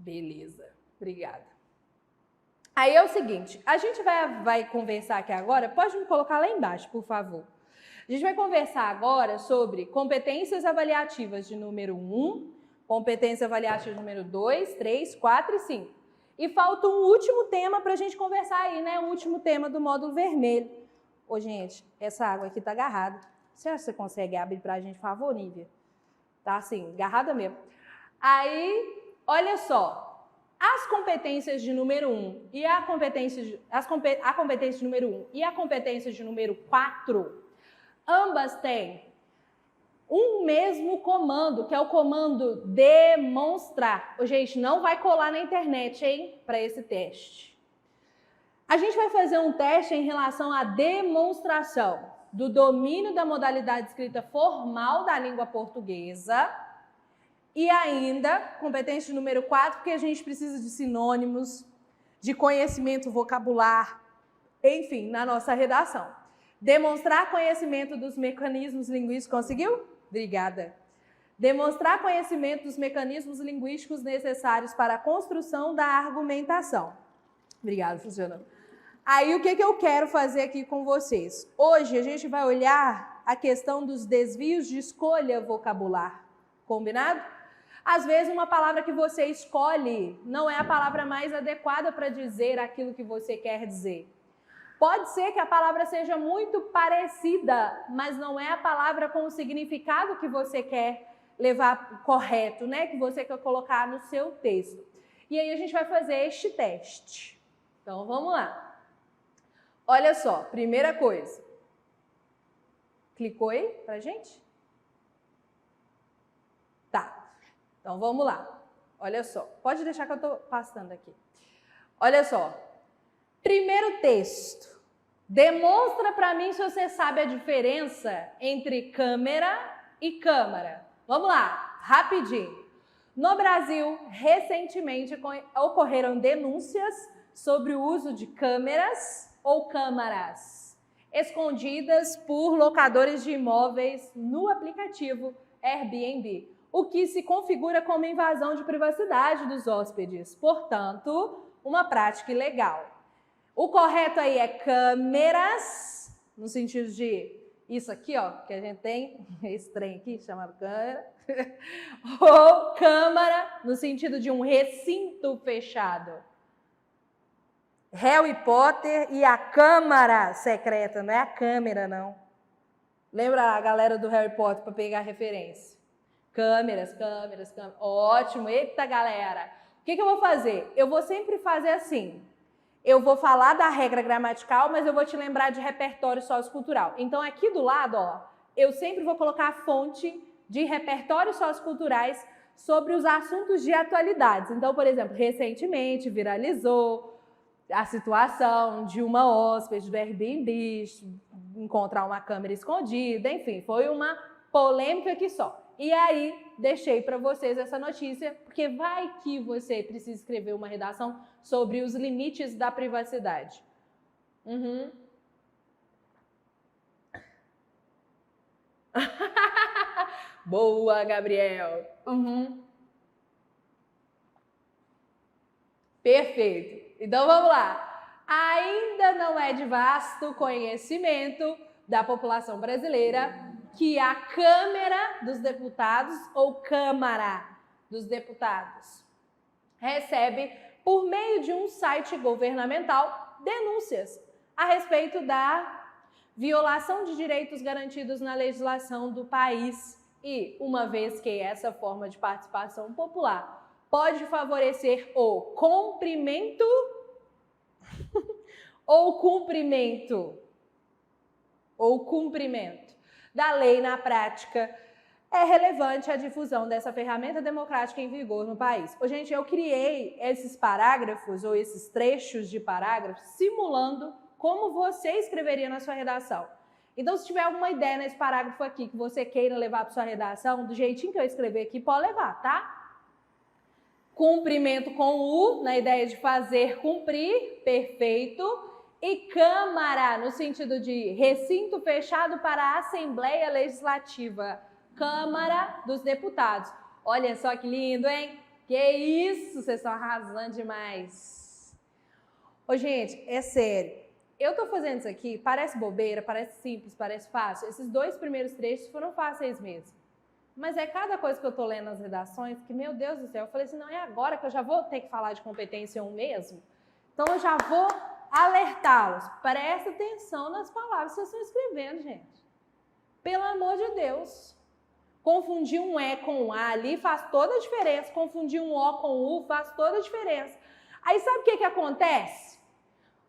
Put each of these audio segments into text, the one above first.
Beleza, obrigada. Aí é o seguinte, a gente vai conversar aqui agora, pode me colocar lá embaixo, por favor. A gente vai conversar agora sobre competências avaliativas de número 1, competência avaliativa de número 2, 3, 4 e 5. E falta um último tema para a gente conversar aí, né? O último tema do módulo vermelho. Ô, gente, essa água aqui tá agarrada. Você acha que você consegue abrir para a gente, por favor, Nívia? Tá assim, agarrada mesmo. Aí, olha só. As competências de número 1 e a competência de número 1 e a competência de número 4, ambas têm um mesmo comando, que é o comando demonstrar. Gente, não vai colar na internet, hein, para esse teste. A gente vai fazer um teste em relação à demonstração do domínio da modalidade escrita formal da língua portuguesa. E ainda, competência número 4, porque a gente precisa de sinônimos, de conhecimento vocabular, enfim, na nossa redação. Demonstrar conhecimento dos mecanismos linguísticos, conseguiu? Obrigada. Demonstrar conhecimento dos mecanismos linguísticos necessários para a construção da argumentação. Obrigada, funcionou. Aí, o que eu quero fazer aqui com vocês? Hoje, a gente vai olhar a questão dos desvios de escolha vocabular. Combinado? Às vezes, uma palavra que você escolhe não é a palavra mais adequada para dizer aquilo que você quer dizer. Pode ser que a palavra seja muito parecida, mas não é a palavra com o significado que você quer levar correto, né? Que você quer colocar no seu texto. E aí a gente vai fazer este teste. Então, vamos lá. Olha só, primeira coisa. Clicou aí pra gente? Tá. Então, vamos lá. Olha só. Pode deixar que eu estou passando aqui. Olha só. Primeiro texto. Demonstra para mim se você sabe a diferença entre câmera e câmara. Vamos lá. Rapidinho. No Brasil, recentemente ocorreram denúncias sobre o uso de câmeras ou câmaras escondidas por locadores de imóveis no aplicativo Airbnb, o que se configura como invasão de privacidade dos hóspedes, portanto, uma prática ilegal. O correto aí é câmeras, no sentido de isso aqui, ó, que a gente tem, esse trem aqui chamado câmera, ou câmara, no sentido de um recinto fechado. Harry Potter e a câmara secreta, não é a câmera, não. Lembra a galera do Harry Potter para pegar a referência? Câmeras, câmeras, câmeras. Ótimo, eita galera. O que eu vou fazer? Eu vou sempre fazer assim. Eu vou falar da regra gramatical, mas eu vou te lembrar de repertório sociocultural. Então aqui do lado, ó, eu sempre vou colocar a fonte de repertórios socioculturais sobre os assuntos de atualidades. Então, por exemplo, recentemente viralizou a situação de uma hóspede do Airbnb encontrar uma câmera escondida, enfim, foi uma polêmica que só. E aí, deixei para vocês essa notícia, porque vai que você precisa escrever uma redação sobre os limites da privacidade. Boa, Gabriel. Perfeito. Então, vamos lá. Ainda não é de vasto conhecimento da população brasileira que a Câmara dos Deputados, ou Câmara dos Deputados, recebe, por meio de um site governamental, denúncias a respeito da violação de direitos garantidos na legislação do país. E, uma vez que essa forma de participação popular pode favorecer o cumprimento ou cumprimento da lei na prática, é relevante a difusão dessa ferramenta democrática em vigor no país. Gente, eu criei esses parágrafos ou esses trechos de parágrafos simulando como você escreveria na sua redação. Então, se tiver alguma ideia nesse parágrafo aqui que você queira levar para sua redação, do jeitinho que eu escrevi aqui, pode levar, tá? Cumprimento com U, na ideia de fazer cumprir, perfeito. E Câmara, no sentido de recinto fechado para a Assembleia Legislativa, Câmara dos Deputados. Olha só que lindo, hein? Que isso, vocês estão arrasando demais. Ô, gente, é sério. Eu tô fazendo isso aqui, parece bobeira, parece simples, parece fácil. Esses 2 primeiros trechos foram fáceis mesmo. Mas é cada coisa que eu tô lendo nas redações que, meu Deus do céu, eu falei assim, não, é agora que eu já vou ter que falar de competência 1 mesmo? Então eu já vou alertá-los. Presta atenção nas palavras que vocês estão escrevendo, gente. Pelo amor de Deus. Confundir um E com um A ali faz toda a diferença. Confundir um O com um U faz toda a diferença. Aí sabe o que acontece?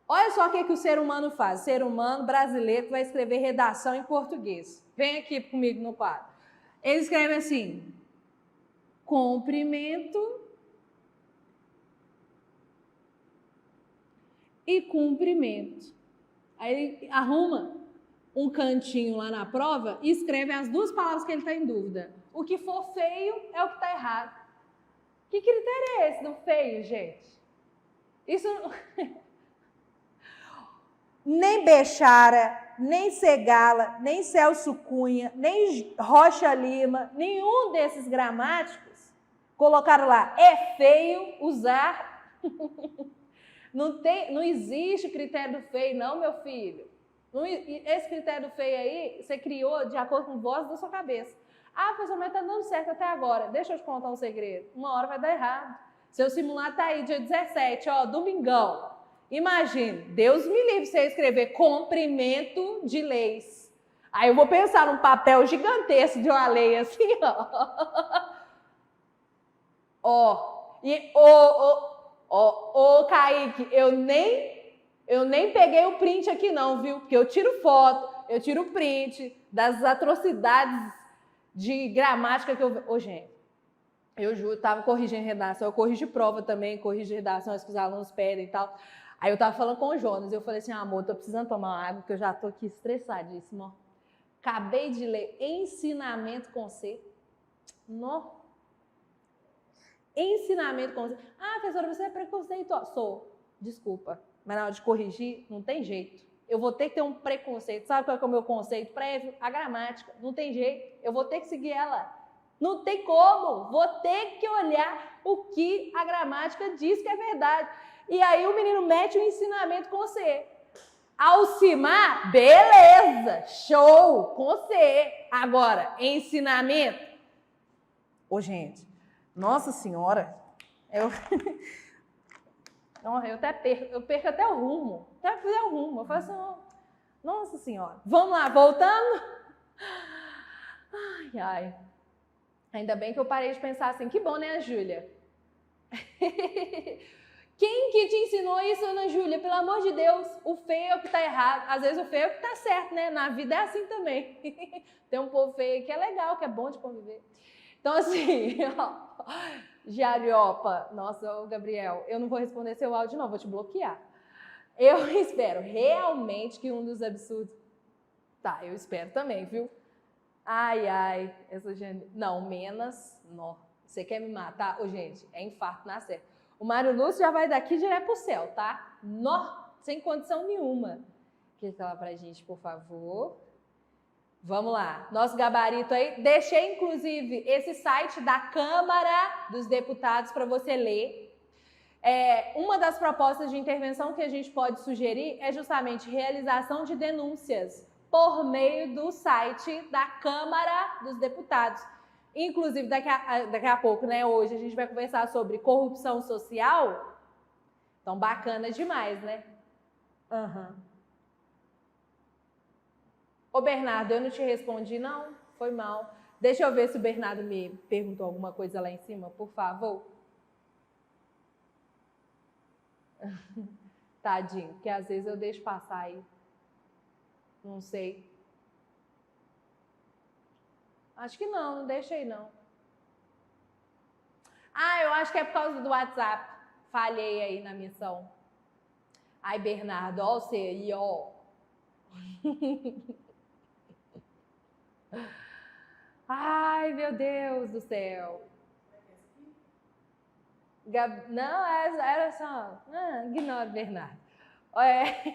Olha só o que o ser humano faz. O ser humano brasileiro que vai escrever redação em português. Vem aqui comigo no quadro. Ele escreve assim, comprimento e cumprimento. Aí ele arruma um cantinho lá na prova e escreve as 2 palavras que ele está em dúvida. O que for feio é o que está errado. Que critério é esse do feio, gente? Isso nem Bechara, nem Segala, nem Celso Cunha, nem Rocha Lima, nenhum desses gramáticos colocaram lá, é feio usar. Não existe critério do feio, não, meu filho. Esse critério do feio aí, você criou de acordo com a voz da sua cabeça. Ah, professor, mas tá dando certo até agora. Deixa eu te contar um segredo. Uma hora vai dar errado. Seu simulado tá aí, dia 17, ó, domingão. Imagine, Deus me livre você escrever comprimento de leis. Aí eu vou pensar num papel gigantesco de uma lei assim, ó. Ó, Kaique, eu nem peguei o print aqui não, viu? Porque eu tiro foto, eu tiro print das atrocidades de gramática que eu... Ô, gente, eu juro, tava corrigindo redação, eu corrijo prova também, corrijo redações que os alunos pedem e tal. Aí eu tava falando com o Jonas, eu falei assim, amor, tô precisando tomar uma água, porque eu já tô aqui estressadíssima, ó. Acabei de ler Ensinamento com C. Nó. Ensinamento com C. Ah, professora, você é preconceituosa. Sou, desculpa. Mas na hora de corrigir, não tem jeito. Eu vou ter que ter um preconceito. Sabe qual é o meu conceito prévio? A gramática. Não tem jeito. Eu vou ter que seguir ela. Não tem como. Vou ter que olhar o que a gramática diz que é verdade. E aí o menino mete o ensinamento com C. Alcimar, beleza, show, com C. Agora, ensinamento. Ô, gente, nossa senhora, eu perco até o rumo. Eu faço assim, nossa senhora. Vamos lá, voltando. Ai, ai. Ainda bem que eu parei de pensar assim, que bom, né, Júlia? Quem que te ensinou isso, Ana Júlia? Pelo amor de Deus, o feio é o que tá errado. Às vezes o feio é o que tá certo, né? Na vida é assim também. Tem um povo feio que é legal, que é bom de conviver. Então, assim, ó, Jariopa, nossa, ô Gabriel, eu não vou responder seu áudio não, vou te bloquear. Eu espero realmente que um dos absurdos... Tá, eu espero também, viu? Ai, ai, essa gente... Não, menos, não. Você quer me matar? Ô, gente, é infarto na certa. O Mário Lúcio já vai daqui direto pro céu, tá? Nó, sem condição nenhuma. Clica lá pra gente, por favor. Vamos lá. Nosso gabarito aí. Deixei, inclusive, esse site da Câmara dos Deputados para você ler. Uma das propostas de intervenção que a gente pode sugerir é justamente realização de denúncias por meio do site da Câmara dos Deputados. Inclusive, daqui a pouco, né, hoje, a gente vai conversar sobre corrupção social. Então, bacana demais, né? Ô, Bernardo, eu não te respondi, não? Foi mal. Deixa eu ver se o Bernardo me perguntou alguma coisa lá em cima, por favor. Tadinho, porque às vezes eu deixo passar aí. Não sei. Acho que não deixei não. Ah, eu acho que é por causa do WhatsApp. Falhei aí na missão. Ai, Bernardo, ó você aí, ó. Ai, meu Deus do céu. Não, era só... ignora, Bernardo.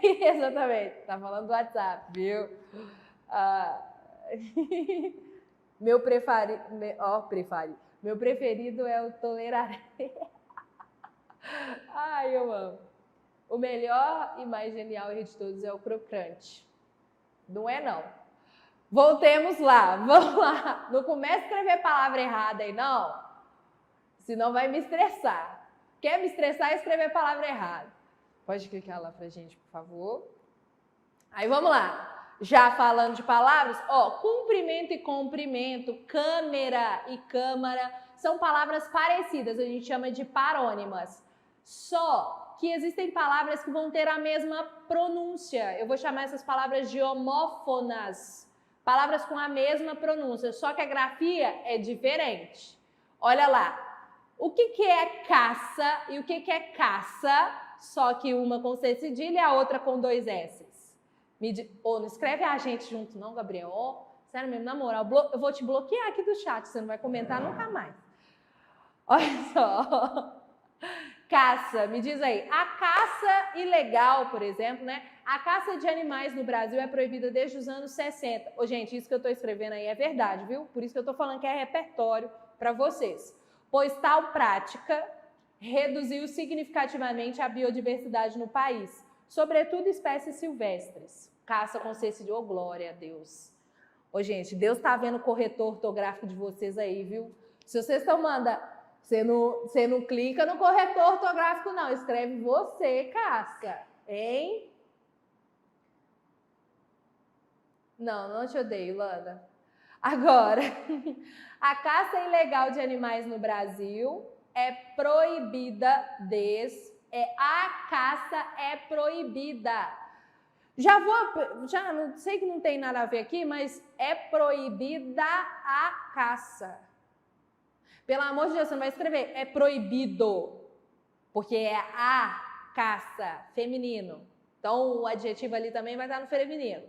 Exatamente, tá falando do WhatsApp, viu? Meu preferido... Meu preferido é o tolerarei. Ai, eu amo. O melhor e mais genial de todos é o crocante. Não é, não. Voltemos lá, vamos lá. Não comece a escrever palavra errada aí, não. Senão vai me estressar. Quer me estressar e escrever palavra errada. Pode clicar lá pra gente, por favor. Aí vamos lá. Já falando de palavras, ó, cumprimento e comprimento, câmera e câmara, são palavras parecidas, a gente chama de parônimas. Só que existem palavras que vão ter a mesma pronúncia. Eu vou chamar essas palavras de homófonas. Palavras com a mesma pronúncia, só que a grafia é diferente. Olha lá. O que é caça e o que é caça? Só que uma com C cedilha e a outra com 2 S. Não escreve a gente junto não, Gabriel. Oh, sério mesmo, na moral, eu vou te bloquear aqui do chat, você não vai comentar nunca mais. Olha só. Caça, me diz aí. A caça ilegal, por exemplo, né? A caça de animais no Brasil é proibida desde os anos 60. Ô, gente, isso que eu tô escrevendo aí é verdade, viu? Por isso que eu tô falando que é repertório para vocês. Pois tal prática reduziu significativamente a biodiversidade no país, sobretudo espécies silvestres. Caça com C cedilha, ô glória a Deus. Ô gente, Deus tá vendo o corretor ortográfico de vocês aí, viu? Se vocês estão mandando, você não clica no corretor ortográfico não, escreve você, caça, hein? Não te odeio, Lana. Agora, a caça ilegal de animais no Brasil é proibida a caça é proibida. Já não sei que não tem nada a ver aqui, mas é proibida a caça. Pelo amor de Deus, você não vai escrever, é proibido, porque é a caça, feminino. Então, o adjetivo ali também vai estar no feminino.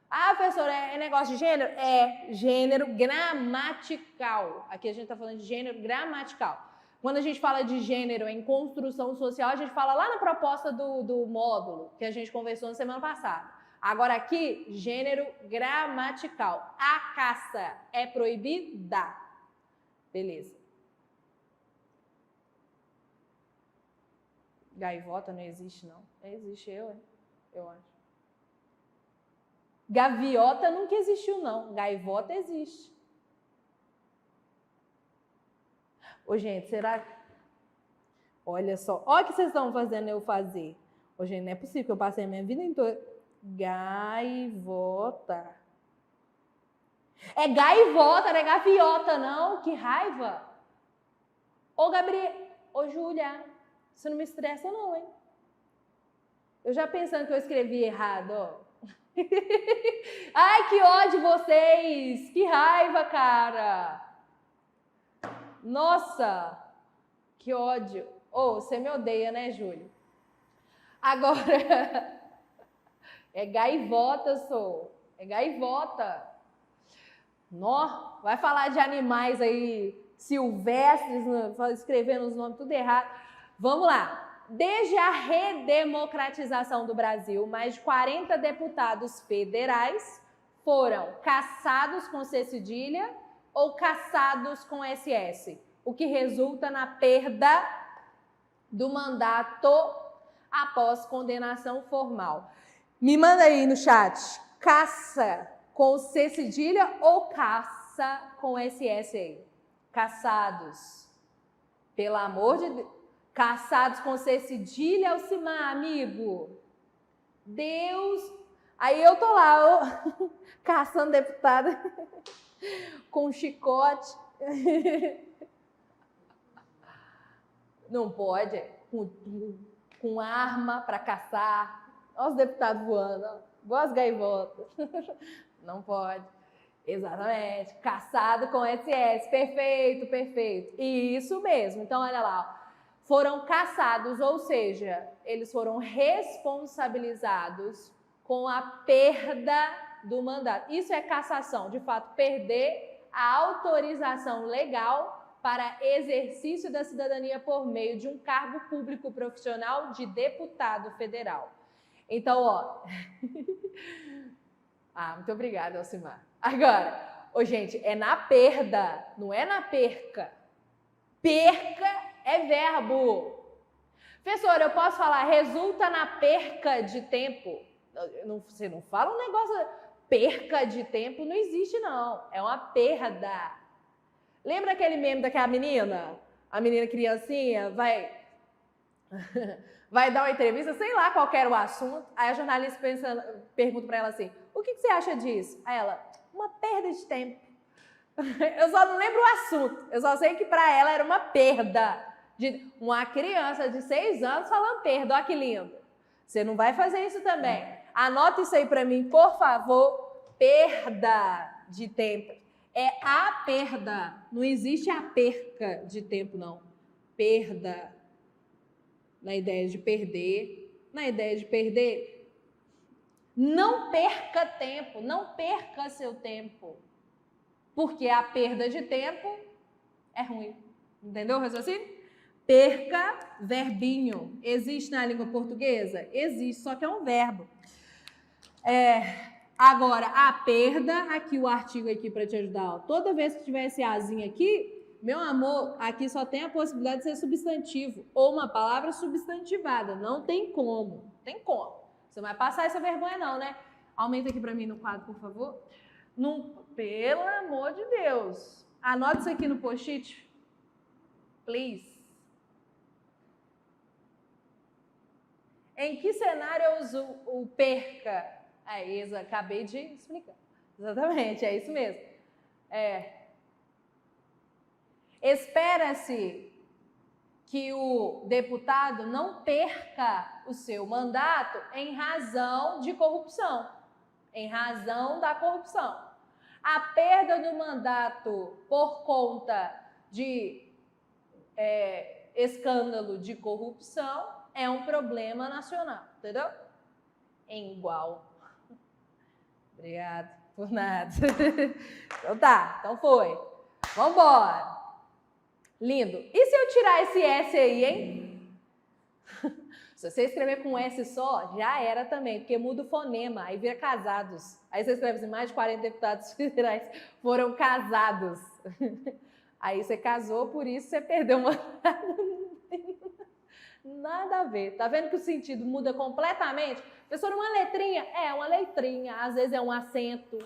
Ah, professora, é negócio de gênero? É gênero gramatical. Aqui a gente está falando de gênero gramatical. Quando a gente fala de gênero em construção social, a gente fala lá na proposta do módulo, que a gente conversou na semana passada. Agora aqui, gênero gramatical. A caça é proibida. Beleza. Gaivota não existe, não. Existe eu acho. Gaviota nunca existiu, não. Gaivota existe. Ô, gente, será que... Olha só. Olha o que vocês estão fazendo eu fazer. Ô, gente, não é possível que eu passei a minha vida inteira... Gaivota. É gaivota, não é gaviota, não. Que raiva. Ô, Gabriel... Ô, Júlia, você não me estressa, não, hein? Eu já pensando que eu escrevi errado, ó. Ai, que ódio vocês! Que raiva, cara! Nossa, que ódio. Oh, você me odeia, né, Júlio? Agora, é gaivota, sou. É gaivota. Nó, vai falar de animais aí silvestres, escrevendo os nomes tudo errado. Vamos lá. Desde a redemocratização do Brasil, mais de 40 deputados federais foram caçados com C cedilha ou caçados com SS, o que resulta na perda do mandato após condenação formal. Me manda aí no chat, caça com C cedilha ou caça com SS aí? Caçados. Pelo amor de Deus. Caçados com C cedilha, Alcimar, amigo. Deus. Aí eu tô lá, caçando deputada com chicote. Não pode, com arma para caçar. Olha os deputados voando, igual as gaivotas. Não pode. Exatamente. Caçado com SS. Perfeito, perfeito. Isso mesmo. Então, olha lá. Foram caçados, ou seja, eles foram responsabilizados com a perda do mandato. Isso é cassação, de fato, perder a autorização legal para exercício da cidadania por meio de um cargo público profissional de deputado federal. Então, ó... muito obrigada, Alcimar. Agora, gente, é na perda, não é na perca. Perca é verbo. Professor, eu posso falar resulta na perca de tempo? Você não fala um negócio, perca de tempo não existe não, é uma perda. Lembra aquele meme daquela menina? A menina criancinha vai dar uma entrevista, sei lá qual era o assunto, aí a jornalista pergunta para ela assim, o que você acha disso? Aí ela, uma perda de tempo. Eu só não lembro o assunto, eu só sei que para ela era uma perda. De uma criança de 6 anos falando perda, olha que lindo. Você não vai fazer isso também. Anota isso aí para mim, por favor. Perda de tempo. É a perda. Não existe a perca de tempo, não. Perda. Na ideia de perder. Na ideia de perder. Não perca tempo. Não perca seu tempo. Porque a perda de tempo é ruim. Entendeu o raciocínio? Perca, verbinho. Existe na língua portuguesa? Existe, só que é um verbo. Agora, a perda, aqui o artigo aqui para te ajudar. Ó. Toda vez que tiver esse azinho aqui, meu amor, aqui só tem a possibilidade de ser substantivo ou uma palavra substantivada. Não tem como. Tem como. Você não vai passar essa vergonha não, né? Aumenta aqui para mim no quadro, por favor. Pelo amor de Deus. Anote isso aqui no post-it. Please. Em que cenário eu uso o perca? Acabei de explicar. Exatamente, é isso mesmo. Espera-se que o deputado não perca o seu mandato em razão de corrupção. Em razão da corrupção. A perda do mandato por conta de escândalo de corrupção é um problema nacional, entendeu? Em igual. Obrigada por nada. Então tá, então foi. Vambora. Lindo. E se eu tirar esse S aí, hein? Se você escrever com S só, já era também, porque muda o fonema, aí vira casados. Aí você escreve assim, mais de 40 deputados federais foram casados. Aí você casou, por isso você perdeu uma... Nada a ver. Tá vendo que o sentido muda completamente? Professor, uma letrinha? É, uma letrinha. Às vezes é um acento,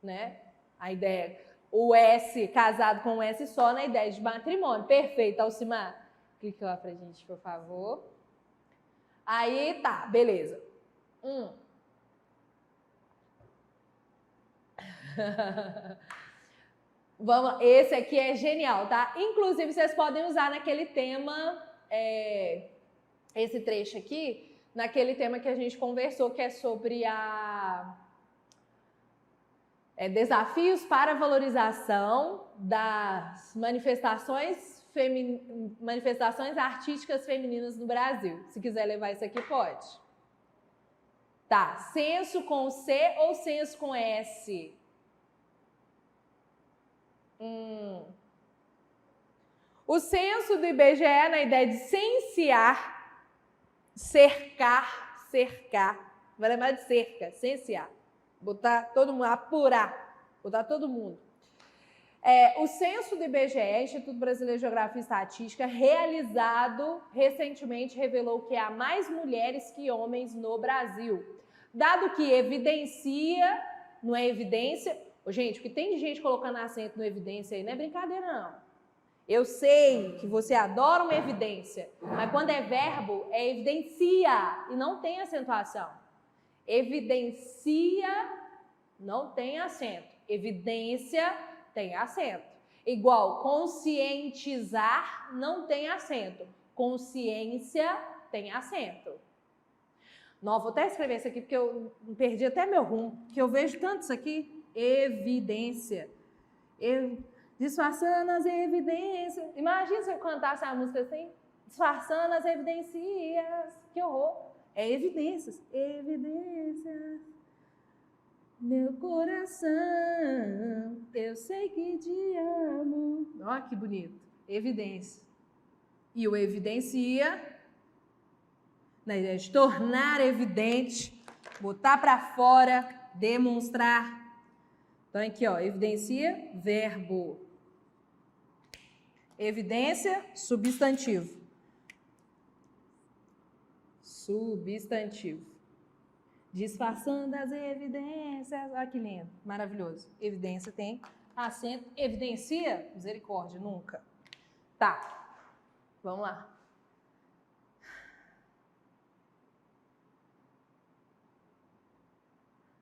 né? A ideia, o S casado com um S só na ideia de matrimônio. Perfeito, Alcimar. Clica lá pra gente, por favor. Aí tá, beleza. Vamos, esse aqui é genial, tá? Inclusive, vocês podem usar naquele tema, esse trecho aqui, naquele tema que a gente conversou, que é sobre desafios para a valorização das manifestações artísticas femininas no Brasil. Se quiser levar isso aqui, pode. Tá, censo com C ou censo com S? O censo do IBGE é na ideia de censear, cercar, vai lembrar de cerca, censear, botar todo mundo, apurar, botar todo mundo. O censo do IBGE, Instituto Brasileiro de Geografia e Estatística, realizado recentemente, revelou que há mais mulheres que homens no Brasil, dado que evidencia, não é evidência. Gente, o que tem de gente colocando acento no evidência aí não é brincadeira, não. Eu sei que você adora uma evidência, mas quando é verbo, é evidencia e não tem acentuação. Evidencia não tem acento. Evidência tem acento. Igual conscientizar não tem acento. Consciência tem acento. Não, vou até escrever isso aqui porque eu perdi até meu rumo, porque eu vejo tanto isso aqui. Evidência. Disfarçando as evidências. Imagina se eu cantasse a música assim. Disfarçando as evidências. Que horror. É evidências. Evidências. Meu coração. Eu sei que te amo. Olha que bonito. Evidência. E o evidencia, na ideia de tornar evidente, botar para fora, demonstrar. Então, aqui, ó, evidencia, verbo. Evidência, substantivo. Substantivo. Disfarçando as evidências. Olha que lindo, maravilhoso. Evidência tem acento. Evidencia? Misericórdia, nunca. Tá, vamos lá.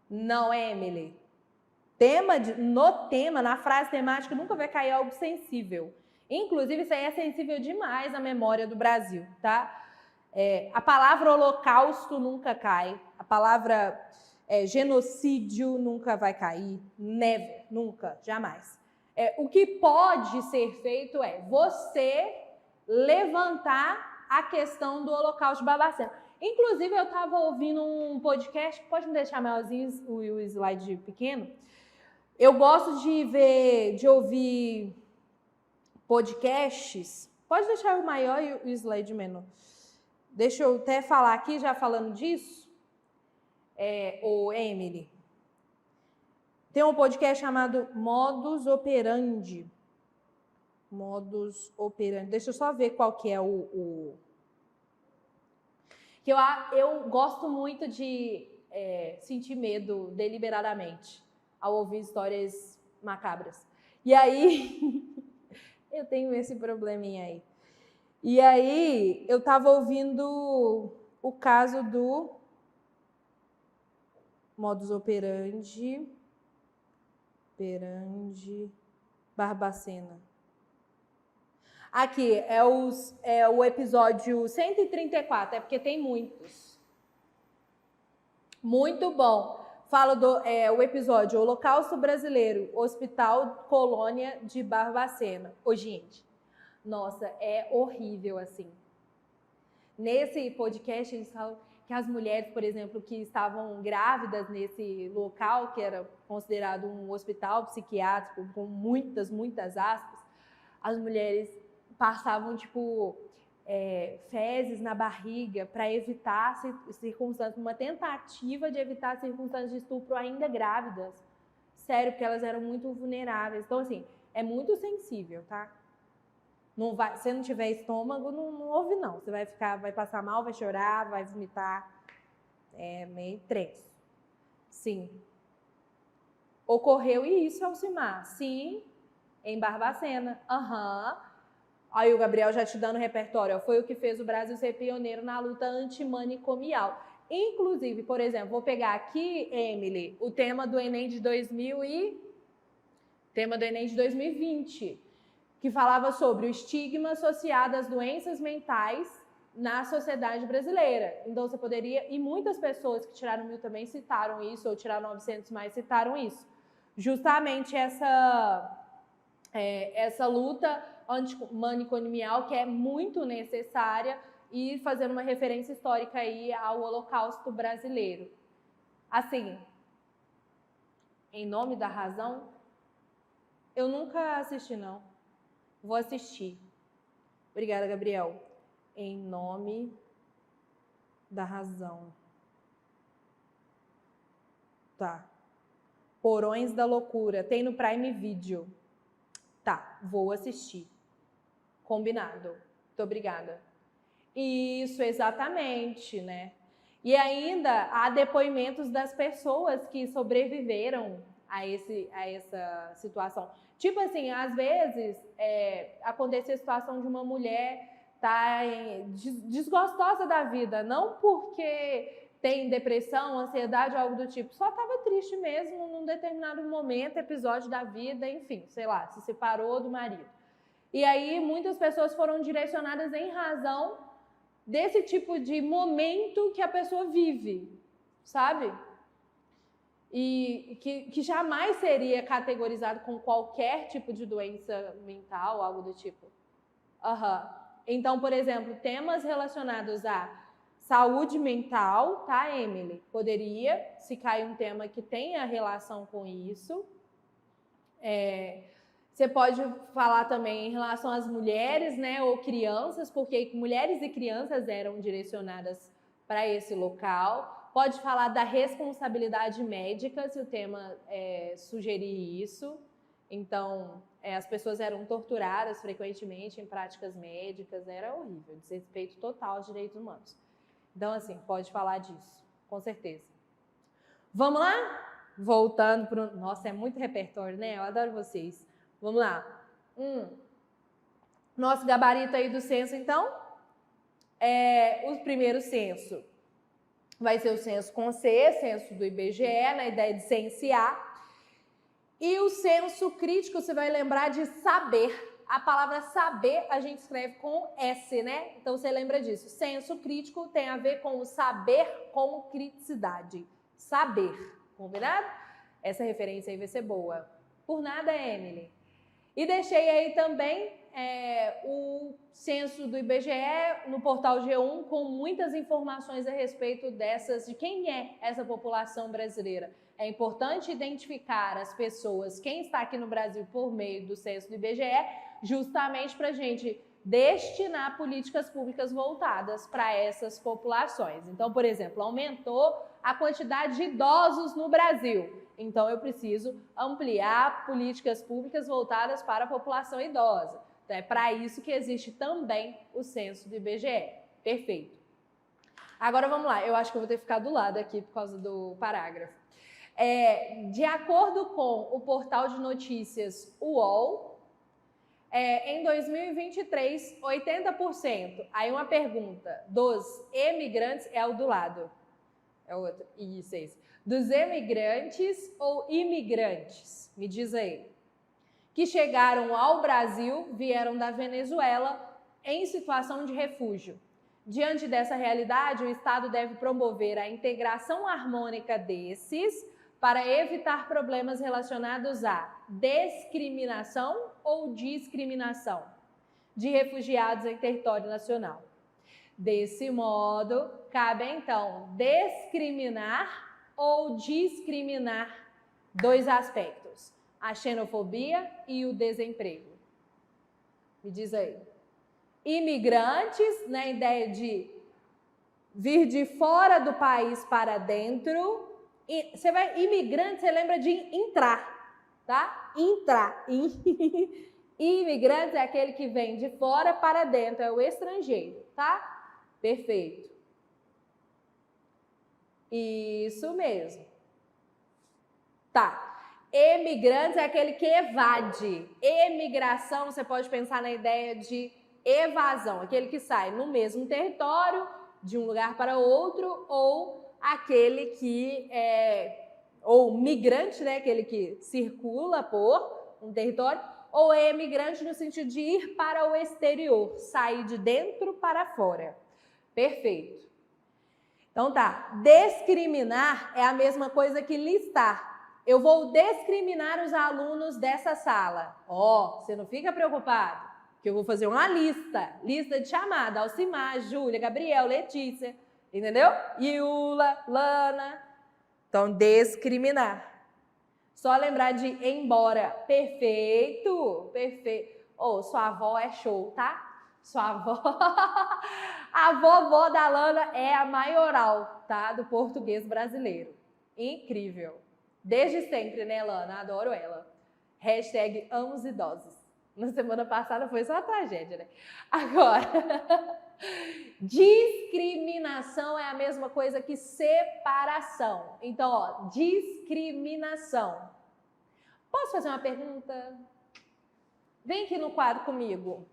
Não, Emily. No tema, na frase temática, nunca vai cair algo sensível. Inclusive, isso aí é sensível demais à memória do Brasil, tá? A palavra holocausto nunca cai. A palavra genocídio nunca vai cair. Never, nunca, jamais. O que pode ser feito é você levantar a questão do holocausto de Barbacena. Inclusive, eu estava ouvindo um podcast, pode me deixar maiorzinho o slide pequeno? Eu gosto de ouvir podcasts. Pode deixar o maior e o slide menor. Deixa eu até falar aqui, já falando disso. Ô, Emily. Tem um podcast chamado Modus Operandi. Modus Operandi. Deixa eu só ver qual que é que eu gosto muito de sentir medo deliberadamente ao ouvir histórias macabras. E aí, eu tenho esse probleminha aí. E aí, eu estava ouvindo o caso do Modus Operandi Barbacena. Aqui, é o episódio 134, é porque tem muitos. Muito bom. Fala o episódio Holocausto Brasileiro, Hospital Colônia de Barbacena. Ô, gente, nossa, é horrível assim. Nesse podcast, eles falam que as mulheres, por exemplo, que estavam grávidas nesse local, que era considerado um hospital psiquiátrico, com muitas aspas, as mulheres passavam, fezes na barriga para evitar circunstâncias, uma tentativa de evitar circunstâncias de estupro ainda grávidas. Sério, porque elas eram muito vulneráveis. Então, assim, é muito sensível, tá? Não vai, se não tiver estômago, não ouve, não. Você vai passar mal, vai chorar, vai vomitar. É meio tenso. Sim. Ocorreu isso, Alcimar? Sim, em Barbacena. Aí o Gabriel já te dando repertório. Foi o que fez o Brasil ser pioneiro na luta antimanicomial. Inclusive, por exemplo, vou pegar aqui, Emily, o tema do Enem de 2020, que falava sobre o estigma associado às doenças mentais na sociedade brasileira. Então, você poderia... E muitas pessoas que tiraram 1000 também citaram isso, ou tiraram 900 mais, citaram isso. Justamente essa luta antimanicomial, que é muito necessária, e fazendo uma referência histórica aí ao Holocausto brasileiro. Assim, Em Nome da Razão, eu nunca assisti, não. Vou assistir. Obrigada, Gabriel. Em Nome da Razão. Tá. Porões da Loucura. Tem no Prime Video. Tá, vou assistir. Combinado. Muito obrigada. Isso, exatamente, né? E ainda há depoimentos das pessoas que sobreviveram a essa situação. Tipo assim, às vezes acontecia a situação de uma mulher estar desgostosa da vida, não porque tem depressão, ansiedade, algo do tipo, só estava triste mesmo num determinado momento, episódio da vida, enfim, sei lá, se separou do marido. E aí muitas pessoas foram direcionadas em razão desse tipo de momento que a pessoa vive, sabe? E que jamais seria categorizado com qualquer tipo de doença mental, algo do tipo. Então, por exemplo, temas relacionados à saúde mental, tá, Emily? Poderia, se cair um tema que tenha relação com isso. Você pode falar também em relação às mulheres, né, ou crianças, porque mulheres e crianças eram direcionadas para esse local. Pode falar da responsabilidade médica, se o tema sugerir isso. Então, as pessoas eram torturadas frequentemente em práticas médicas, era horrível, desrespeito total aos direitos humanos. Então, assim, pode falar disso, com certeza. Vamos lá? Voltando para o... Nossa, é muito repertório, né? Eu adoro vocês. Vamos lá. Nosso gabarito aí do censo, então, o primeiro censo vai ser o censo com C, censo do IBGE, na ideia de censear. E o censo crítico, você vai lembrar de saber. A palavra saber a gente escreve com S, né? Então você lembra disso. Censo crítico tem a ver com o saber com criticidade. Saber, combinado? Essa referência aí vai ser boa. Por nada, Emily. E deixei aí também o censo do IBGE no portal G1 com muitas informações a respeito de quem é essa população brasileira. É importante identificar as pessoas, quem está aqui no Brasil por meio do censo do IBGE, justamente para a gente destinar políticas públicas voltadas para essas populações. Então, por exemplo, aumentou a quantidade de idosos no Brasil. Então, eu preciso ampliar políticas públicas voltadas para a população idosa. Então, é para isso que existe também o censo do IBGE. Perfeito. Agora, vamos lá. Eu acho que eu vou ter que ficar do lado aqui por causa do parágrafo. De acordo com o portal de notícias UOL, em 2023, 80%. Aí uma pergunta, dos emigrantes, é o do lado. É o outro, isso, é isso. Dos emigrantes ou imigrantes, me diz aí, que chegaram ao Brasil, vieram da Venezuela em situação de refúgio. Diante dessa realidade, o Estado deve promover a integração harmônica desses para evitar problemas relacionados à discriminação ou discriminação de refugiados em território nacional. Desse modo, cabe então discriminar ou discriminar dois aspectos, a xenofobia e o desemprego. Me diz aí. Imigrantes, na ideia de vir de fora do país para dentro. Imigrante, você lembra de entrar, tá? Entrar. Imigrantes é aquele que vem de fora para dentro, é o estrangeiro, tá? Perfeito. Isso mesmo. Tá. Emigrantes é aquele que evade. Emigração, você pode pensar na ideia de evasão, aquele que sai no mesmo território, de um lugar para outro, ou aquele que ou migrante, né, aquele que circula por um território, ou emigrante no sentido de ir para o exterior, sair de dentro para fora. Perfeito. Então tá, discriminar é a mesma coisa que listar. Eu vou discriminar os alunos dessa sala. Você não fica preocupado, que eu vou fazer uma lista de chamada, Alcimar, Júlia, Gabriel, Letícia, entendeu? Iula, Lana. Então, discriminar. Só lembrar de embora. Perfeito, perfeito. Sua avó é show, tá? Sua avó... A vovó da Lana é a maioral, tá? Do português brasileiro. Incrível. Desde sempre, né, Lana? Adoro ela. Hashtag amo os idosos. Na semana passada foi só uma tragédia, né? Agora, discriminação é a mesma coisa que separação. Então, discriminação. Posso fazer uma pergunta? Vem aqui no quadro comigo.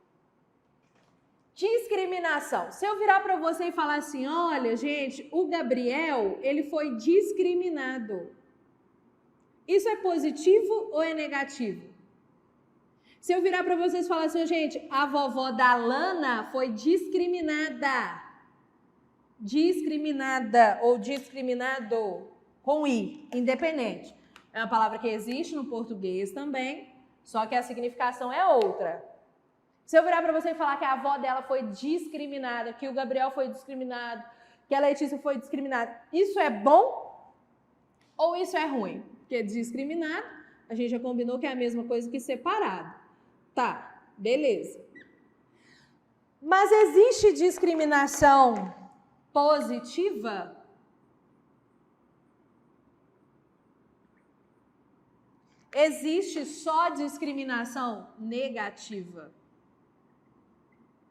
Discriminação. Se eu virar para você e falar assim, olha, gente, o Gabriel, ele foi discriminado. Isso é positivo ou é negativo? Se eu virar para vocês e falar assim, gente, a vovó da Lana foi discriminada. Discriminada ou discriminado com I, independente. É uma palavra que existe no português também, só que a significação é outra. Se eu virar para você e falar que a avó dela foi discriminada, que o Gabriel foi discriminado, que a Letícia foi discriminada, isso é bom ou isso é ruim? Porque discriminado, a gente já combinou que é a mesma coisa que separado. Tá, beleza. Mas existe discriminação positiva? Existe só discriminação negativa?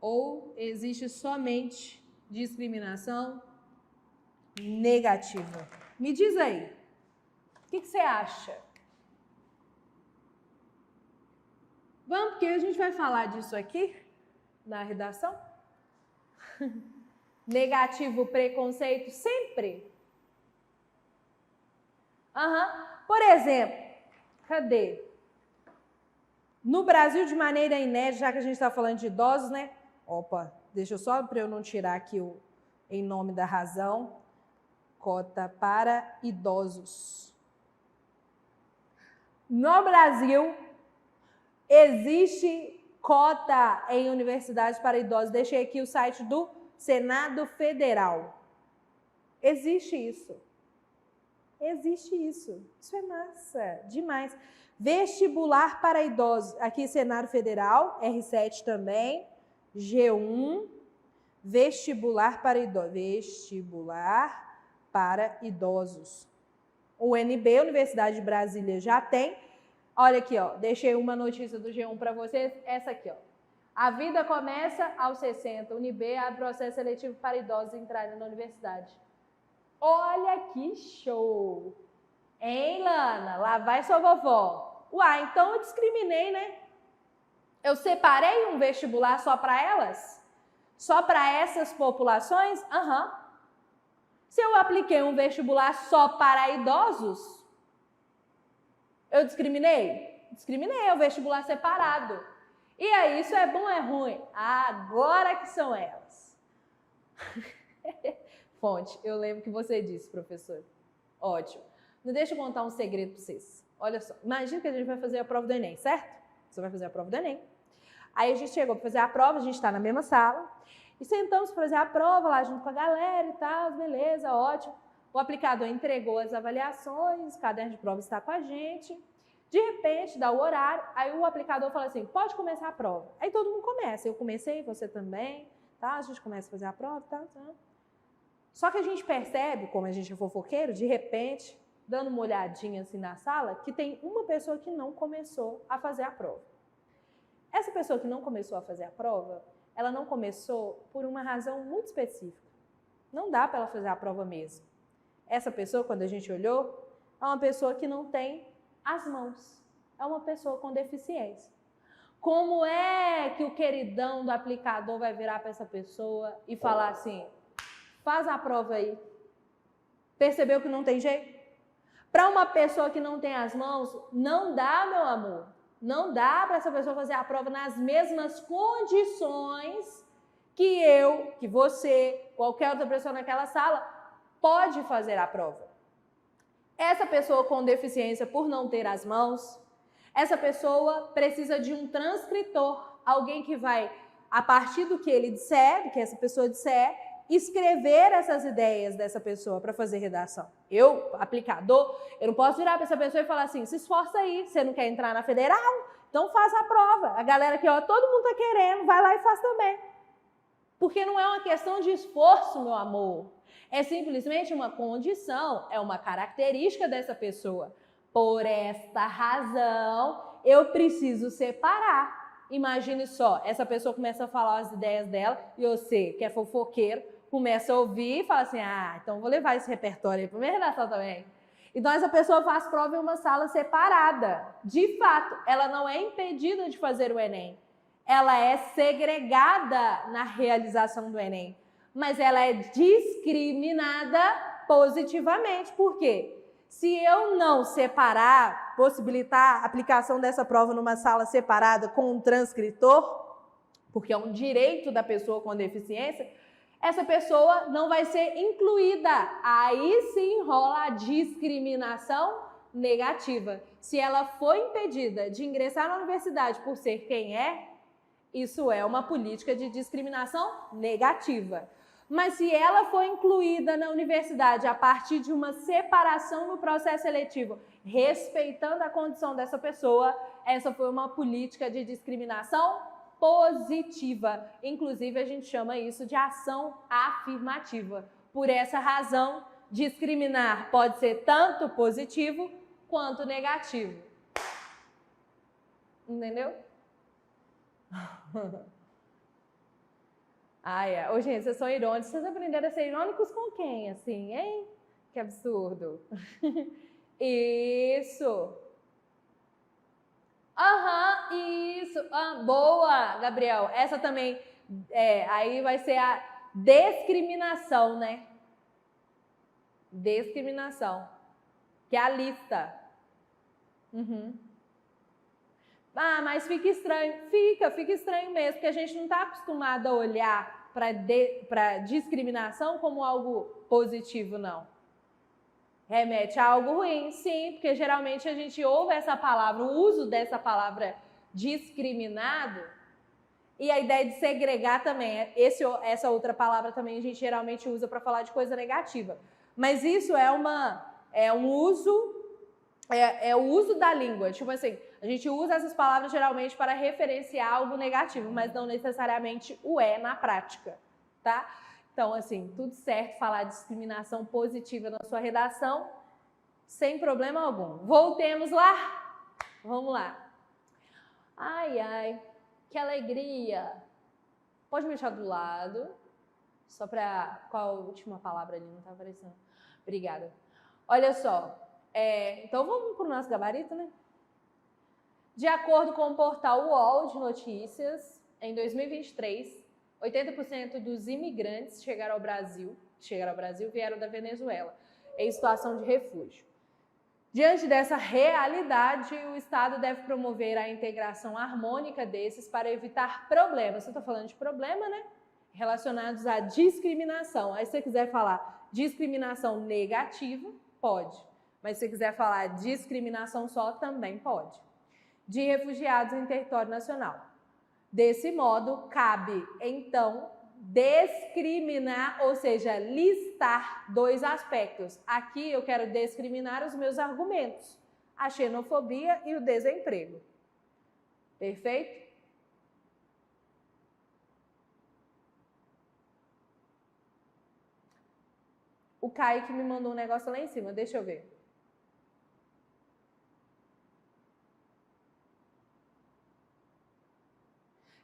Ou existe somente discriminação negativa? Me diz aí, o que você acha? Vamos, porque a gente vai falar disso aqui na redação. Negativo, preconceito, sempre. Por exemplo, cadê? No Brasil, de maneira inédita, já que a gente está falando de idosos, né? Opa, deixa eu só para eu não tirar aqui o em nome da razão. Cota para idosos. No Brasil, existe cota em universidades para idosos. Deixei aqui o site do Senado Federal. Existe isso. Existe isso. Isso é massa, demais. Vestibular para idosos. Aqui, Senado Federal, R7 também, G1, vestibular para idosos. Vestibular para idosos. O UNB, Universidade de Brasília, já tem. Olha aqui, ó, deixei uma notícia do G1 para vocês, essa aqui, ó. A vida começa aos 60. UNB abre processo seletivo para idosos entrarem na universidade. Olha que show! Hein, Lana? Lá vai sua vovó. Uai, então eu discriminei, né? Eu separei um vestibular só para elas? Só para essas populações? Se eu apliquei um vestibular só para idosos, eu discriminei? Discriminei, é o vestibular separado. E aí, isso é bom ou é ruim? Agora que são elas. Fonte, eu lembro que você disse, professor. Ótimo. Não deixa eu contar um segredo para vocês. Olha só, imagina que a gente vai fazer a prova do Enem, certo? Você vai fazer a prova do Enem. Aí a gente chegou para fazer a prova, a gente está na mesma sala. E sentamos para fazer a prova lá junto com a galera e tal, beleza, ótimo. O aplicador entregou as avaliações, o caderno de prova está com a gente. De repente, dá o horário, aí o aplicador fala assim, pode começar a prova. Aí todo mundo começa, eu comecei, você também, tá? A gente começa a fazer a prova, tá? Só que a gente percebe, como a gente é fofoqueiro, de repente, dando uma olhadinha assim na sala, que tem uma pessoa que não começou a fazer a prova. Essa pessoa que não começou a fazer a prova, ela não começou por uma razão muito específica. Não dá para ela fazer a prova mesmo. Essa pessoa, quando a gente olhou, é uma pessoa que não tem as mãos. É uma pessoa com deficiência. Como é que o queridão do aplicador vai virar para essa pessoa e falar assim, faz a prova aí. Percebeu que não tem jeito? Para uma pessoa que não tem as mãos, não dá, meu amor. Não dá para essa pessoa fazer a prova nas mesmas condições que eu, que você, qualquer outra pessoa naquela sala, pode fazer a prova. Essa pessoa com deficiência, por não ter as mãos, essa pessoa precisa de um transcritor, alguém que vai, a partir do que ele disser, do que essa pessoa disser, escrever essas ideias dessa pessoa para fazer redação. Eu, aplicador, eu não posso virar para essa pessoa e falar assim, se esforça aí, você não quer entrar na federal? Então faz a prova. A galera aqui, ó, todo mundo tá querendo, vai lá e faz também. Porque não é uma questão de esforço, meu amor. É simplesmente uma condição, é uma característica dessa pessoa. Por esta razão, eu preciso separar. Imagine só, essa pessoa começa a falar as ideias dela e você, que é fofoqueiro, começa a ouvir e fala assim, então vou levar esse repertório aí para minha redação também. Então essa pessoa faz prova em uma sala separada. De fato, ela não é impedida de fazer o Enem. Ela é segregada na realização do Enem. Mas ela é discriminada positivamente. Por quê? Se eu não separar, possibilitar a aplicação dessa prova numa sala separada com um transcritor, porque é um direito da pessoa com deficiência, essa pessoa não vai ser incluída. Aí sim rola a discriminação negativa. Se ela for impedida de ingressar na universidade por ser quem é, isso é uma política de discriminação negativa. Mas se ela for incluída na universidade a partir de uma separação no processo seletivo, respeitando a condição dessa pessoa, essa foi uma política de discriminação positiva. Inclusive, a gente chama isso de ação afirmativa. Por essa razão, discriminar pode ser tanto positivo quanto negativo. Entendeu? Ai, ô, gente, vocês são irônicos. Vocês aprenderam a ser irônicos com quem, assim, hein? Que absurdo. Isso. Aham, isso. Ah, boa, Gabriel. Essa também, aí vai ser a discriminação, né? Discriminação. Que é a lista. Uhum. Ah, mas fica estranho. Fica estranho mesmo, porque a gente não está acostumado a olhar para discriminação como algo positivo, não. Remete a algo ruim, sim, porque geralmente a gente ouve essa palavra, o uso dessa palavra discriminado, e a ideia de segregar também. Essa outra palavra também a gente geralmente usa para falar de coisa negativa. Mas isso é o uso da língua. Tipo assim, a gente usa essas palavras geralmente para referenciar algo negativo, mas não necessariamente o é na prática, tá? Então, assim, tudo certo falar de discriminação positiva na sua redação, sem problema algum. Voltemos lá? Vamos lá. Ai, ai, que alegria. Pode me deixar do lado, só para... Qual a última palavra ali? Não tá aparecendo. Obrigada. Olha só. Então, vamos para o nosso gabarito, né? De acordo com o portal UOL de notícias, em 2023, 80% dos imigrantes que chegaram ao Brasil vieram da Venezuela, em situação de refúgio. Diante dessa realidade, o Estado deve promover a integração harmônica desses para evitar problemas. Eu estou falando de problema, né? Relacionados à discriminação. Aí, se você quiser falar discriminação negativa, pode. Mas se você quiser falar discriminação só, também pode. De refugiados em território nacional. Desse modo, cabe, então, discriminar, ou seja, listar dois aspectos. Aqui eu quero discriminar os meus argumentos, a xenofobia e o desemprego. Perfeito? O Kaique me mandou um negócio lá em cima, deixa eu ver.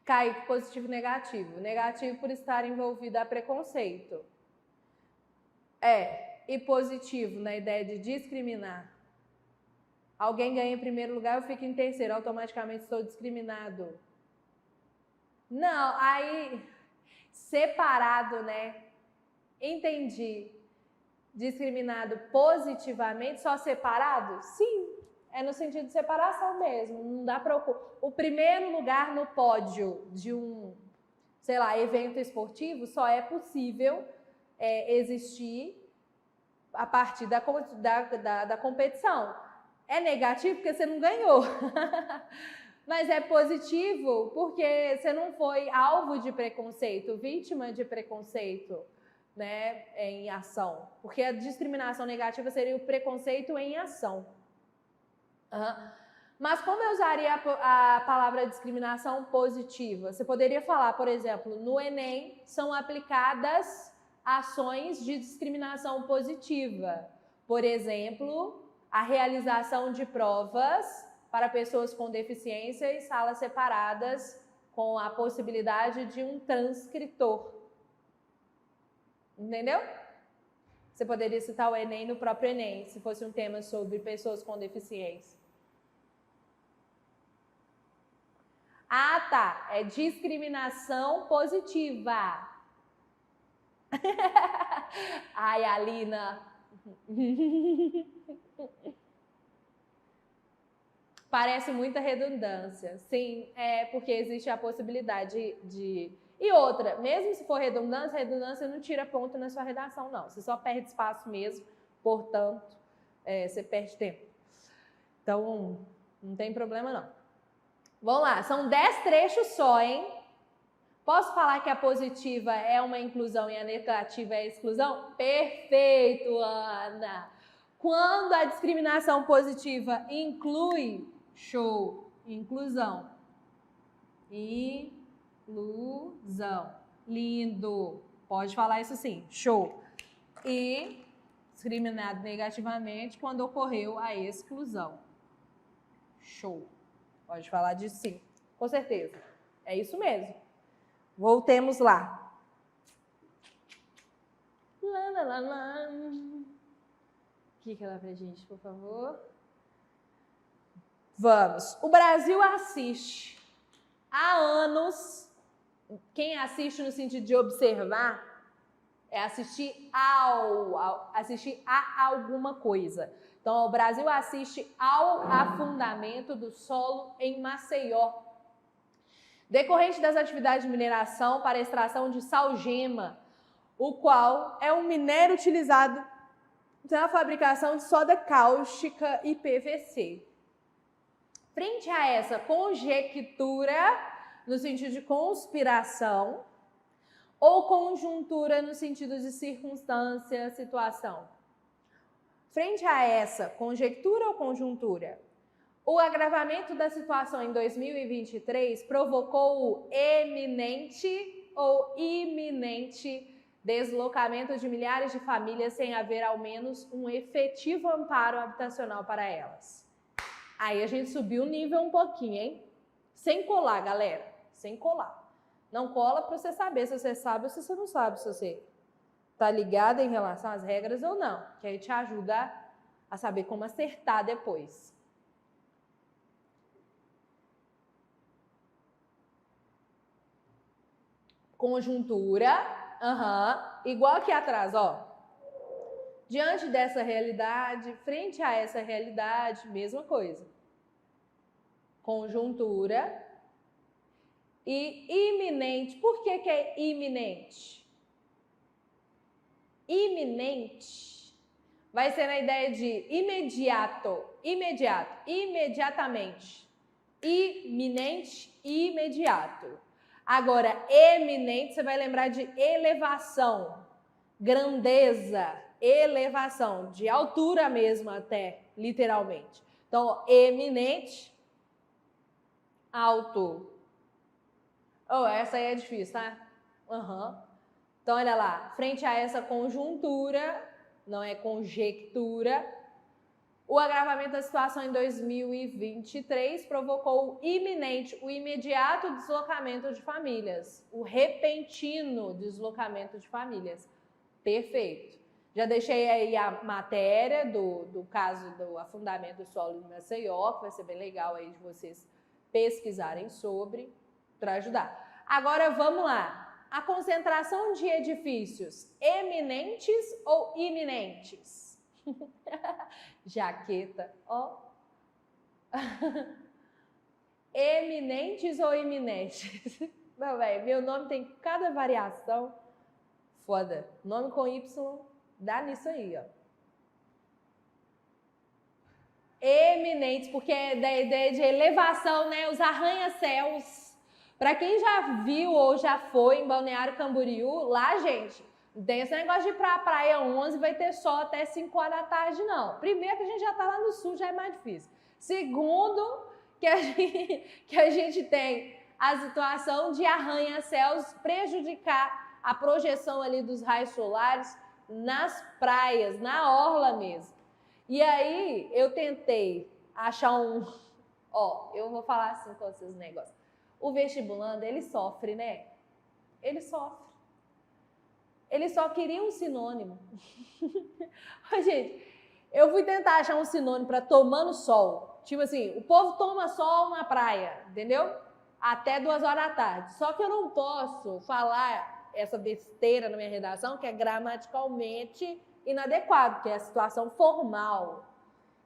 Kaique, positivo e negativo. Negativo por estar envolvido a preconceito. E positivo na ideia de discriminar. Alguém ganha em primeiro lugar, eu fico em terceiro, automaticamente estou discriminado. Não, aí separado, né? Entendi. Discriminado positivamente, só separado? Sim. É no sentido de separação mesmo, não dá para o primeiro lugar no pódio de um, sei lá, evento esportivo só é possível existir a partir da competição. É negativo porque você não ganhou, mas é positivo porque você não foi alvo de preconceito, vítima de preconceito, né, em ação. Porque a discriminação negativa seria o preconceito em ação. Mas como eu usaria a palavra discriminação positiva? Você poderia falar, por exemplo, no Enem são aplicadas ações de discriminação positiva. Por exemplo, a realização de provas para pessoas com deficiência em salas separadas com a possibilidade de um transcritor. Entendeu? Você poderia citar o Enem no próprio Enem, se fosse um tema sobre pessoas com deficiência. Ah, tá. É discriminação positiva. Ai, Alina. Parece muita redundância. Sim, porque existe a possibilidade de... E outra, mesmo se for redundância não tira ponto na sua redação, não. Você só perde espaço mesmo, portanto, você perde tempo. Então, não tem problema, não. Vamos lá, são 10 trechos só, hein? Posso falar que a positiva é uma inclusão e a negativa é a exclusão? Perfeito, Ana! Quando a discriminação positiva inclui, show, inclusão. Inclusão. Lindo. Pode falar isso sim, show. E discriminado negativamente quando ocorreu a exclusão. Show. Pode falar disso sim, com certeza. É isso mesmo. Voltemos lá. Clica lá pra gente, por favor. Vamos. O Brasil assiste há anos. Quem assiste no sentido de observar é assistir a alguma coisa. Então, o Brasil assiste ao afundamento do solo em Maceió, decorrente das atividades de mineração para a extração de salgema, o qual é um minério utilizado na fabricação de soda cáustica e PVC. Frente a essa conjectura, no sentido de conspiração, ou conjuntura no sentido de circunstância, situação. Frente a essa conjectura ou conjuntura, o agravamento da situação em 2023 provocou o eminente ou iminente deslocamento de milhares de famílias sem haver ao menos um efetivo amparo habitacional para elas. Aí a gente subiu o nível um pouquinho, hein? Sem colar, galera. Sem colar. Não cola para você saber se você sabe ou se você não sabe, se você está ligado em relação às regras ou não. Que aí te ajuda a saber como acertar depois. Conjuntura. Igual aqui atrás, ó. Diante dessa realidade, frente a essa realidade, mesma coisa. Conjuntura e iminente. Por que é iminente? Iminente vai ser na ideia de imediato, imediatamente. Iminente, imediato. Agora, eminente, você vai lembrar de elevação, grandeza, elevação, de altura mesmo até, literalmente. Então, eminente, alto. Oh, essa aí é difícil, tá? Então, olha lá, frente a essa conjuntura, não é conjectura, o agravamento da situação em 2023 provocou o iminente, o imediato deslocamento de famílias, o repentino deslocamento de famílias. Perfeito. Já deixei aí a matéria do caso do afundamento do solo em Maceió, que vai ser bem legal aí de vocês pesquisarem sobre, para ajudar. Agora vamos lá. A concentração de edifícios eminentes ou iminentes? Jaqueta, ó. Eminentes ou iminentes? Não, velho, meu nome tem cada variação. Foda. Nome com Y dá nisso aí, ó. Eminentes, porque é da ideia de elevação, né? Os arranha-céus. Para quem já viu ou já foi em Balneário Camboriú, lá, gente, não tem esse negócio de ir pra praia 11 vai ter sol até 5 horas da tarde, não. Primeiro que a gente já tá lá no sul, já é mais difícil. Segundo, que a gente tem a situação de arranha-céus prejudicar a projeção ali dos raios solares nas praias, na orla mesmo. E aí, eu tentei achar Ó, eu vou falar assim com esses negócios. O vestibulando, ele sofre, né? Ele sofre. Ele só queria um sinônimo. Gente, eu fui tentar achar um sinônimo para tomando sol. Tipo assim, o povo toma sol na praia, entendeu? Até 2 horas da tarde. Só que eu não posso falar essa besteira na minha redação, que é gramaticalmente inadequado, que é a situação formal.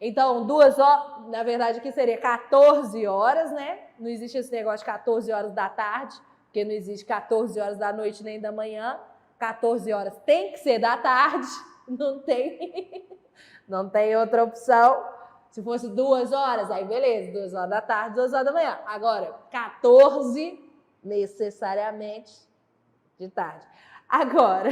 Então, 2 horas, na verdade aqui seria 14 horas, né? Não existe esse negócio de 14 horas da tarde, porque não existe 14 horas da noite nem da manhã. 14 horas tem que ser da tarde, não tem outra opção. Se fosse 2 horas, aí beleza, 2 horas da tarde, 2 horas da manhã. Agora, 14 necessariamente de tarde. Agora,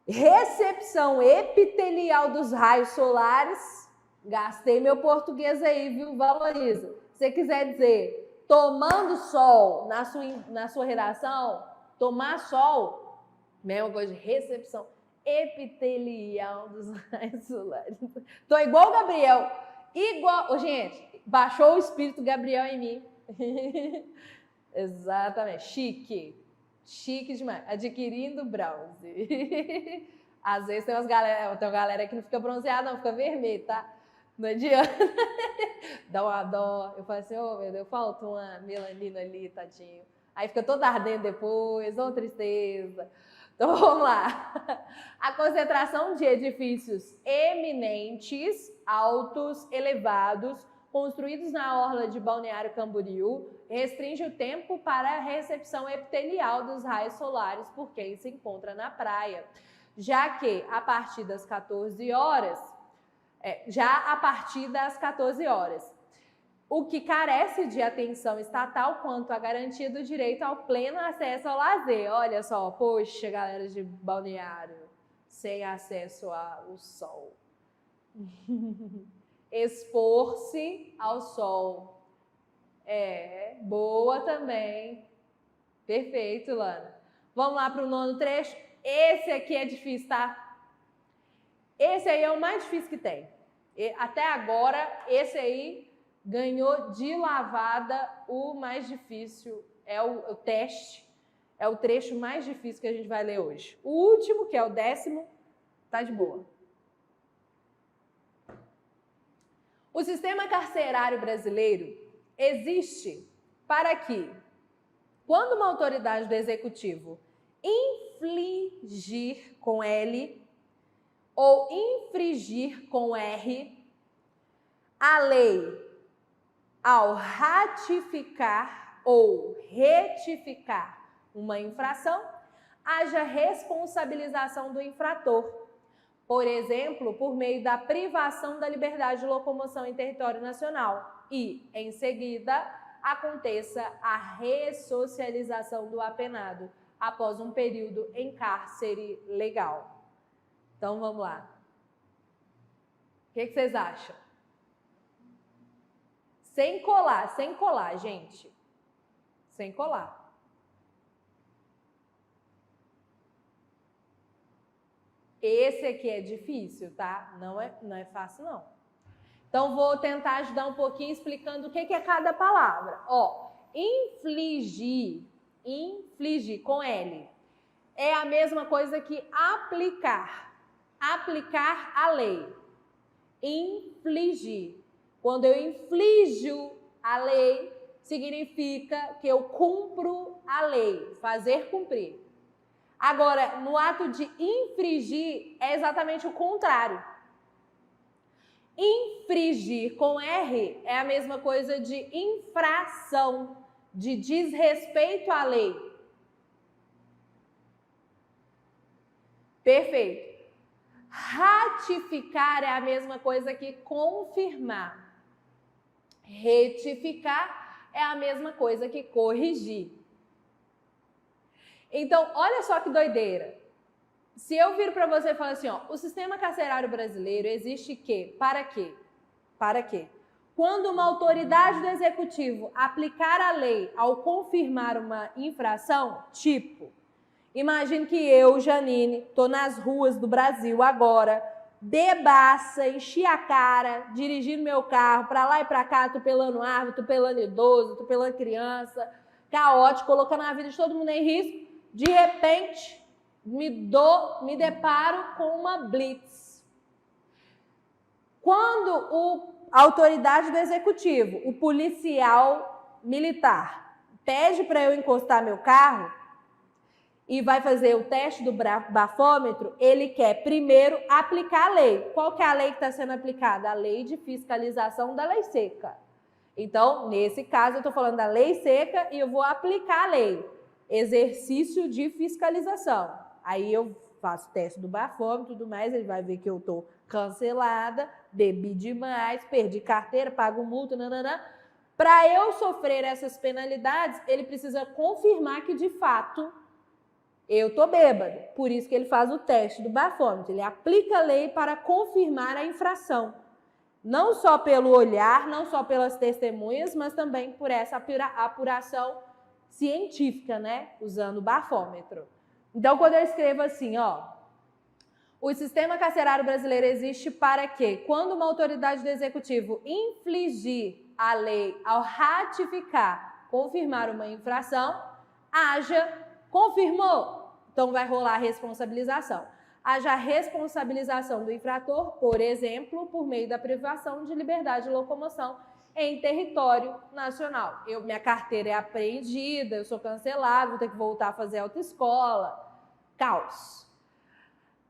recepção epitelial dos raios solares, gastei meu português aí, viu? Valoriza. Se você quiser dizer tomando sol na sua redação, tomar sol, mesma coisa de recepção epitelial dos raios solares. Tô igual o Gabriel. igual... Ô, gente, baixou o espírito Gabriel em mim. Exatamente, chique. Chique demais. Adquirindo bronze. Às vezes tem uma galera que não fica bronzeada, não, fica vermelho, tá? Não adianta. Dá uma dó. Eu falo assim, oh, meu Deus, falta uma melanina ali, tadinho. Aí fica toda ardendo depois, ô tristeza. Então vamos lá. A concentração de edifícios eminentes, altos, elevados, construídos na orla de Balneário Camboriú, restringe o tempo para a recepção epitelial dos raios solares por quem se encontra na praia, já que a partir das 14 horas, o que carece de atenção estatal quanto à garantia do direito ao pleno acesso ao lazer. Olha só, poxa, galera de Balneário, sem acesso ao sol. Expor-se ao sol. Boa também. Perfeito, Lana. Vamos lá para o 9º trecho. Esse aqui é difícil, tá? Esse aí é o mais difícil que tem. Até agora, esse aí ganhou de lavada o mais difícil. É o teste. É o trecho mais difícil que a gente vai ler hoje. O último, que é o 10º, tá de boa. O sistema carcerário brasileiro existe para que, quando uma autoridade do executivo infligir com L ou infringir com R a lei ao ratificar ou retificar uma infração, haja responsabilização do infrator. Por exemplo, por meio da privação da liberdade de locomoção em território nacional e, em seguida, aconteça a ressocialização do apenado após um período em cárcere legal. Então, vamos lá. O que vocês acham? Sem colar, gente. Sem colar. Esse aqui é difícil, tá? Não é fácil, não. Então, vou tentar ajudar um pouquinho explicando o que é cada palavra. Ó, infligir com L é a mesma coisa que aplicar. Aplicar a lei. Infligir. Quando eu inflijo a lei, significa que eu cumpro a lei. Fazer cumprir. Agora, no ato de infringir, é exatamente o contrário. Infringir com R é a mesma coisa de infração, de desrespeito à lei. Perfeito. Ratificar é a mesma coisa que confirmar. Retificar é a mesma coisa que corrigir. Então, olha só que doideira. Se eu viro para você e falar assim, ó, o sistema carcerário brasileiro existe para quê? Para quê? Quando uma autoridade do executivo aplicar a lei ao confirmar uma infração, tipo, imagine que eu, Janine, tô nas ruas do Brasil agora, bebaça, enchi a cara, dirigindo meu carro para lá e para cá, atropelando árvore, atropelando idoso, atropelando criança, caótico, colocando a vida de todo mundo em risco. De repente, me deparo com uma blitz. Quando a autoridade do executivo, o policial militar, pede para eu encostar meu carro e vai fazer o teste do bafômetro, ele quer primeiro aplicar a lei. Qual que é a lei que está sendo aplicada? A lei de fiscalização da lei seca. Então, nesse caso, eu estou falando da lei seca e eu vou aplicar a lei. Exercício de fiscalização. Aí eu faço teste do bafômetro e tudo mais, ele vai ver que eu estou cancelada, bebi demais, perdi carteira, pago multa, nananã. Para eu sofrer essas penalidades, ele precisa confirmar que, de fato, eu estou bêbado. Por isso que ele faz o teste do bafômetro. Ele aplica a lei para confirmar a infração. Não só pelo olhar, não só pelas testemunhas, mas também por essa apuração científica, né? Usando o bafômetro. Então, quando eu escrevo assim, ó, O sistema carcerário brasileiro existe para que, quando uma autoridade do executivo infligir a lei ao ratificar, confirmar uma infração, confirmou, então vai rolar a responsabilização. Haja responsabilização do infrator, por exemplo, por meio da privação de liberdade de locomoção em território nacional. Minha carteira é apreendida, eu sou cancelado, vou ter que voltar a fazer autoescola, caos.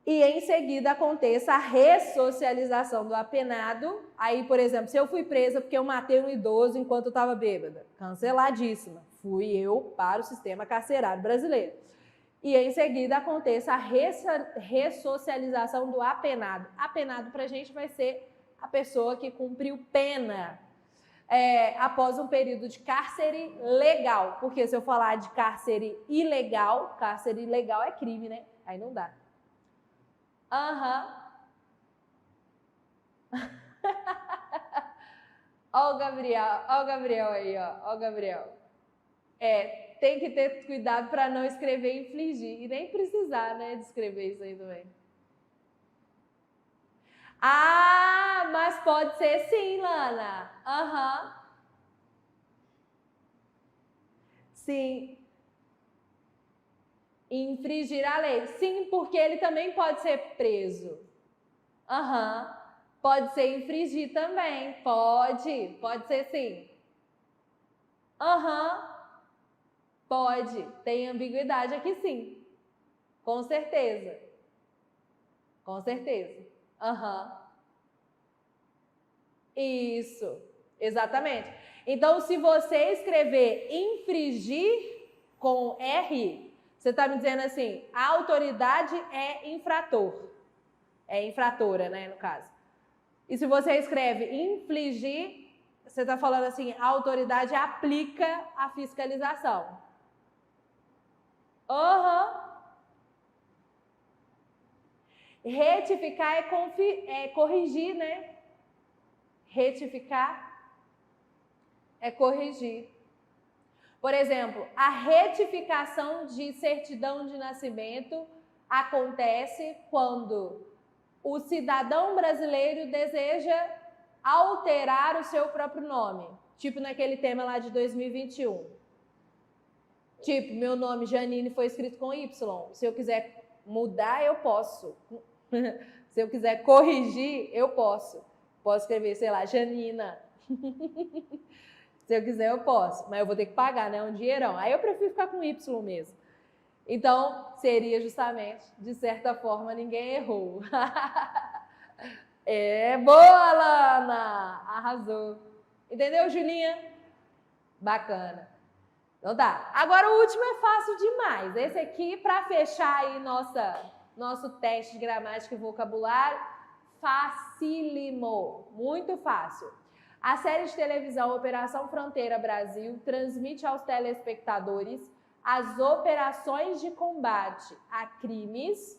E em seguida aconteça a ressocialização do apenado. Aí, por exemplo, se eu fui presa porque eu matei um idoso enquanto eu estava bêbada, canceladíssima, fui eu para o sistema carcerário brasileiro. E em seguida aconteça a ressocialização do apenado. Apenado para a gente vai ser a pessoa que cumpriu pena após um período de cárcere legal. Porque se eu falar de cárcere ilegal é crime, né? Aí não dá. Ó o Gabriel aí, ó o Gabriel. Tem que ter cuidado para não escrever infligir. E nem precisar, né, de escrever isso aí também. Ah, mas pode ser sim, Lana. Sim. Infringir a lei. Sim, porque ele também pode ser preso. Pode ser infringir também. Pode ser sim. Pode. Tem ambiguidade aqui sim. Com certeza. Isso. Exatamente. Então, se você escrever infringir com R, você está me dizendo assim, a autoridade é infrator. É infratora, né, no caso. E se você escreve infligir, você está falando assim, a autoridade aplica a fiscalização. Retificar é corrigir, né? Retificar é corrigir. Por exemplo, a retificação de certidão de nascimento acontece quando o cidadão brasileiro deseja alterar o seu próprio nome. Tipo naquele tema lá de 2021. Tipo, meu nome Janine foi escrito com Y. Se eu quiser mudar, eu posso. Se eu quiser corrigir, eu posso. Posso escrever, sei lá, Janina. Se eu quiser, eu posso. Mas eu vou ter que pagar, né? Um dinheirão. Aí eu prefiro ficar com Y mesmo. Então, seria justamente, de certa forma, ninguém errou. Boa, Lana! Arrasou. Entendeu, Julinha? Bacana. Então tá. Agora o último é fácil demais. Esse aqui, para fechar aí nosso teste de gramática e vocabulário, facílimo. Muito fácil. A série de televisão Operação Fronteira Brasil transmite aos telespectadores as operações de combate a crimes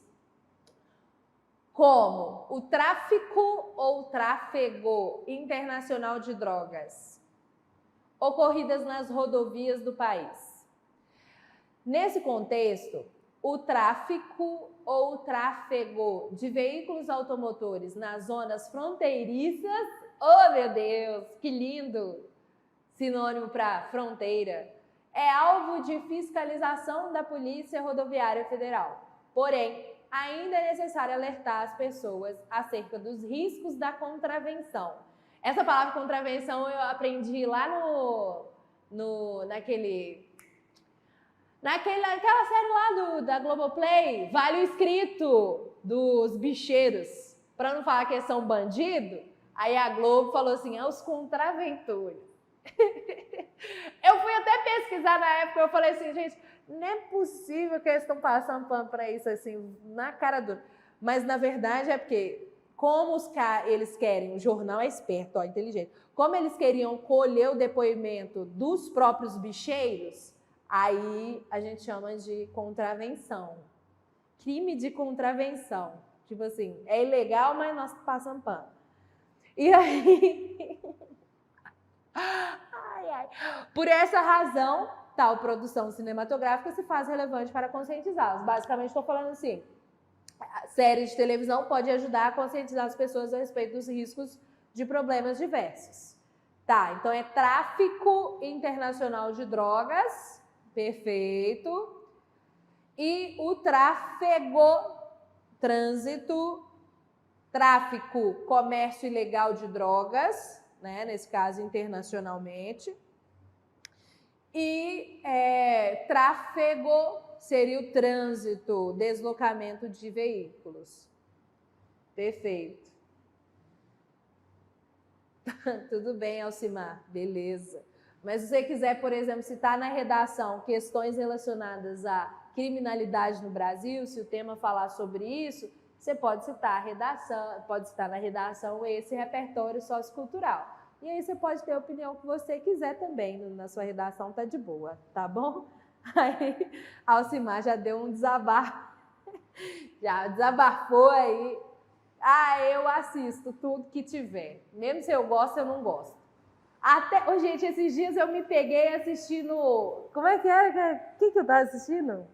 como o tráfico ou tráfego internacional de drogas ocorridas nas rodovias do país. Nesse contexto, o tráfico ou tráfego de veículos automotores nas zonas fronteiriças, oh meu Deus, que lindo, sinônimo para fronteira, é alvo de fiscalização da Polícia Rodoviária Federal. Porém, ainda é necessário alertar as pessoas acerca dos riscos da contravenção. Essa palavra contravenção eu aprendi lá naquela série lá da Globoplay, Vale o Escrito, dos bicheiros. Para não falar que eles são bandidos, aí a Globo falou assim, os contraventores. Eu fui até pesquisar na época, eu falei assim, gente, não é possível que eles estão passando pano para isso assim, na cara dura. Mas na verdade é porque, como eles querem, o jornal é esperto, inteligente, como eles queriam colher o depoimento dos próprios bicheiros, aí a gente chama de contravenção. Crime de contravenção. Tipo assim, é ilegal, mas nós passamos pano. E aí... Por essa razão, tal produção cinematográfica se faz relevante para conscientizá-los. Basicamente, estou falando assim, série de televisão pode ajudar a conscientizar as pessoas a respeito dos riscos de problemas diversos. Tá, então é tráfico internacional de drogas, perfeito. E o tráfego, trânsito, tráfico, comércio ilegal de drogas, né, nesse caso internacionalmente. E tráfego seria o trânsito, deslocamento de veículos. Perfeito. Tudo bem, Alcimar, beleza. Mas se você quiser, por exemplo, citar na redação questões relacionadas à criminalidade no Brasil, se o tema falar sobre isso, você pode citar a redação, pode citar na redação esse repertório sociocultural. E aí você pode ter a opinião que você quiser também, na sua redação tá de boa, tá bom? Aí Alcimar já deu um desabafo, já desabafou aí. Eu assisto tudo que tiver, mesmo se eu gosto, eu não gosto. Até, gente, esses dias eu me peguei assistindo, como é que era? O que eu estava assistindo?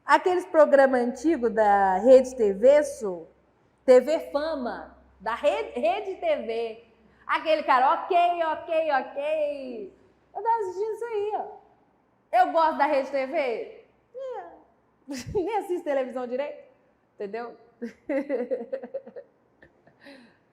Aqueles programas antigos da Rede TV, TV Fama, da Rede TV. Aquele cara, ok. Eu estava assistindo isso aí, ó. Eu gosto da Rede TV? Nem assisto televisão direito, entendeu?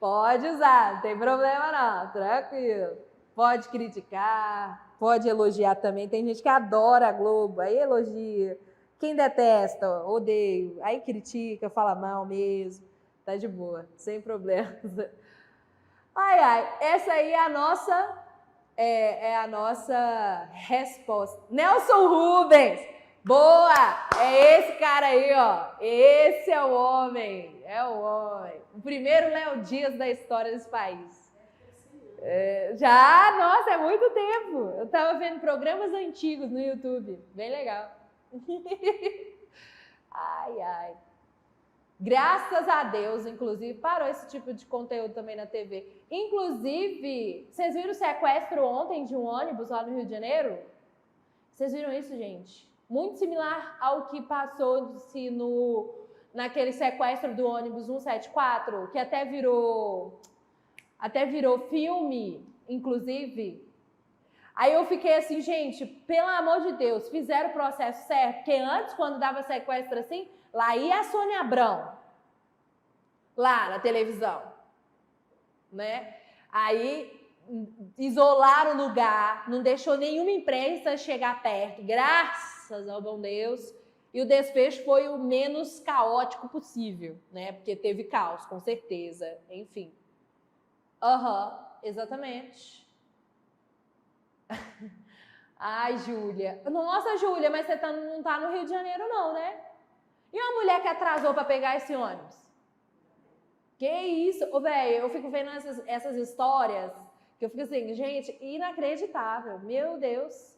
Pode usar, não tem problema não, tranquilo. Pode criticar, pode elogiar também. Tem gente que adora a Globo, aí elogia. Quem detesta, odeio, aí critica, fala mal mesmo. Tá de boa, sem problemas. Essa aí é a nossa resposta. Nelson Rubens, boa! É esse cara aí, ó. Esse é o homem, O primeiro Léo Dias da história desse país. Nossa, é muito tempo. Eu tava vendo programas antigos no YouTube, bem legal. Graças a Deus, inclusive, parou esse tipo de conteúdo também na TV. Inclusive, vocês viram o sequestro ontem de um ônibus lá no Rio de Janeiro? Vocês viram isso, gente? Muito similar ao que passou-se naquele sequestro do ônibus 174, que até virou filme, inclusive. Aí eu fiquei assim, gente, pelo amor de Deus, fizeram o processo certo, porque antes, quando dava sequestro assim, lá ia a Sônia Abrão, lá na televisão, né? Aí isolaram o lugar, não deixou nenhuma imprensa chegar perto, graças ao bom Deus, e o desfecho foi o menos caótico possível, né? Porque teve caos, com certeza, enfim. Exatamente. Ai, Júlia. Nossa, Júlia, mas você não tá no Rio de Janeiro não, né? E uma mulher que atrasou para pegar esse ônibus? Que isso? Ô, velho, eu fico vendo essas histórias que eu fico assim, gente, inacreditável. Meu Deus.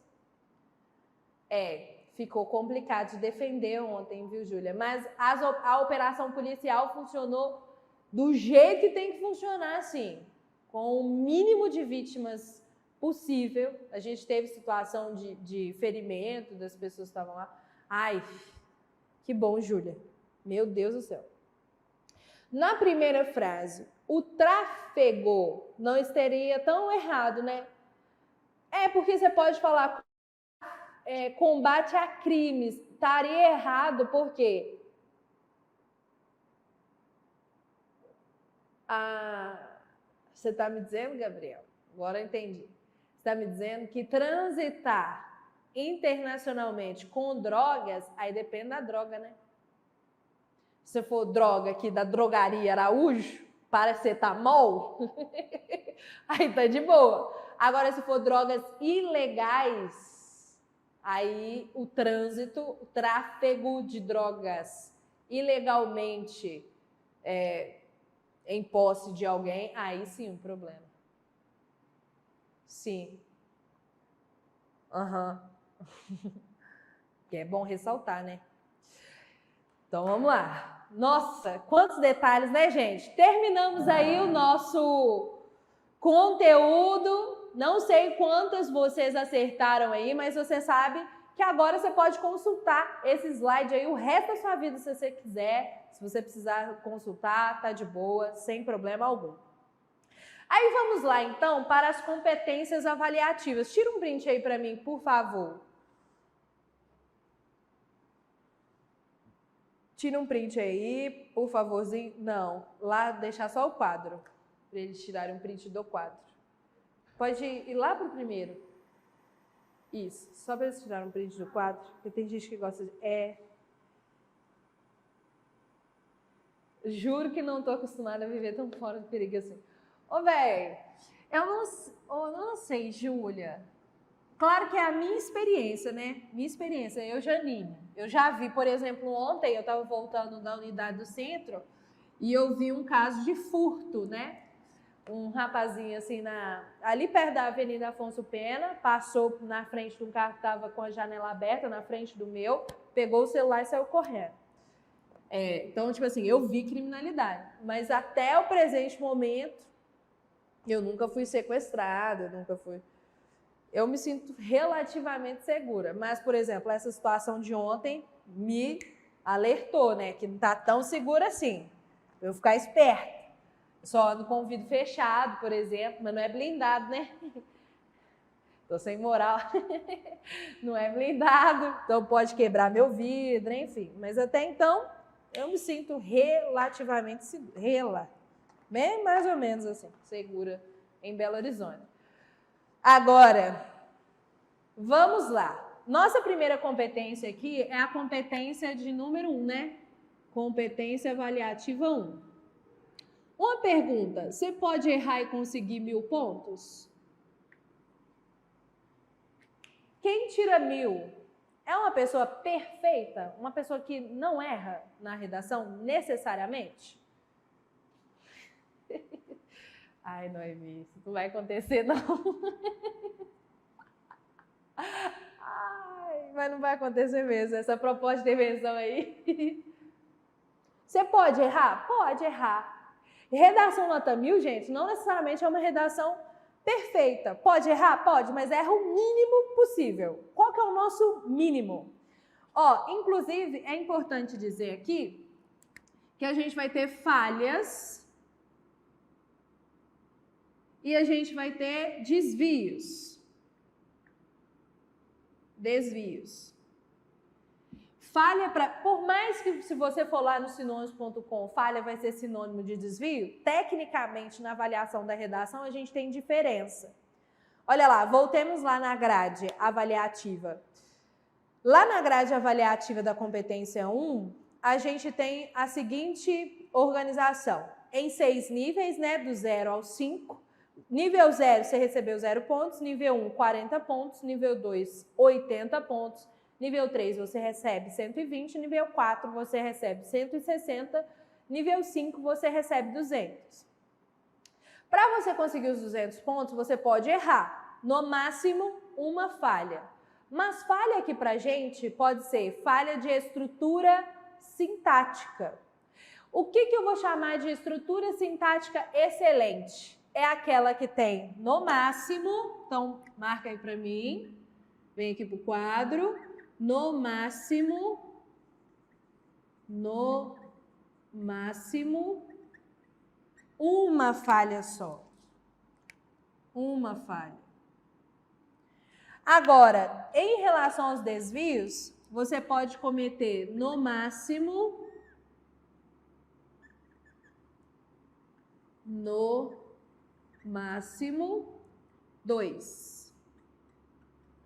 Ficou complicado de defender ontem, viu, Júlia? Mas a operação policial funcionou do jeito que tem que funcionar, assim, com o mínimo de vítimas possível. A gente teve situação de ferimento das pessoas que estavam lá. Ai, que bom, Júlia. Meu Deus do céu. Na primeira frase, o tráfego não estaria tão errado, né? Porque você pode falar combate a crimes. Estaria errado por quê? Você está me dizendo, Gabriel? Agora eu entendi. Você está me dizendo que transitar internacionalmente com drogas, aí depende da droga, né? Se for droga aqui da drogaria Araújo, paracetamol, aí tá de boa. Agora, se for drogas ilegais, aí o trânsito, o tráfego de drogas ilegalmente em posse de alguém, aí sim um problema. Sim. Que é bom ressaltar, né? Então, vamos lá. Nossa, quantos detalhes, né, gente? Terminamos aí o nosso conteúdo. Não sei quantas vocês acertaram aí, mas você sabe que agora você pode consultar esse slide aí o resto da sua vida, se você quiser. Se você precisar consultar, tá de boa, sem problema algum. Aí vamos lá, então, para as competências avaliativas. Tira um print aí para mim, por favor. Tira um print aí, por favorzinho. Não, lá deixar só o quadro, para eles tirarem um print do quadro. Pode ir lá para o primeiro. Isso, só para eles tirarem um print do quadro, porque tem gente que gosta de... Juro que não tô acostumada a viver tão fora do perigo assim. Ô, velho, eu não sei, Júlia. Claro que é a minha experiência, né? Minha experiência, eu, Janine. Eu já vi, por exemplo, ontem eu estava voltando da unidade do centro e eu vi um caso de furto, né? Um rapazinho assim, ali perto da Avenida Afonso Pena, passou na frente de um carro que estava com a janela aberta, na frente do meu, pegou o celular e saiu correndo. Então, tipo assim, eu vi criminalidade, mas até o presente momento, eu nunca fui sequestrada, eu me sinto relativamente segura. Mas, por exemplo, essa situação de ontem me alertou, né? Que não tá tão segura assim. Pra eu ficar esperta. Só ando com o vidro fechado, por exemplo, mas não é blindado, né? Tô sem moral. Não é blindado, então pode quebrar meu vidro, enfim. Mas até então, eu me sinto relativamente segura. Bem mais ou menos assim, segura em Belo Horizonte. Agora, vamos lá. Nossa primeira competência aqui é a competência de número 1, né? Competência avaliativa 1. Uma pergunta, você pode errar e conseguir 1000 pontos? Quem tira 1000 é uma pessoa perfeita? Uma pessoa que não erra na redação necessariamente? Ai, Noemi, isso não vai acontecer, não. Ai, mas não vai acontecer mesmo, essa proposta de intervenção aí. Você pode errar? Pode errar. Redação nota 1000, gente, não necessariamente é uma redação perfeita. Pode errar? Pode, mas erra o mínimo possível. Qual que é o nosso mínimo? Inclusive, é importante dizer aqui que a gente vai ter falhas e a gente vai ter desvios. Falha, por mais que se você for lá no sinônimos.com, falha vai ser sinônimo de desvio, tecnicamente na avaliação da redação a gente tem diferença. Olha lá, voltemos lá na grade avaliativa. Lá na grade avaliativa da competência 1, a gente tem a seguinte organização. Em 6 níveis, né, do 0 ao 5. Nível 0, você recebeu 0 pontos. Nível 1, 40 pontos. Nível 2, 80 pontos. Nível 3, você recebe 120. Nível 4, você recebe 160. Nível 5, você recebe 200. Para você conseguir os 200 pontos, você pode errar. No máximo, uma falha. Mas falha aqui pra gente pode ser falha de estrutura sintática. O que eu vou chamar de estrutura sintática excelente? É aquela que tem no máximo, então marca aí para mim, vem aqui para o quadro, no máximo, uma falha só. Uma falha. Agora, em relação aos desvios, você pode cometer no máximo 2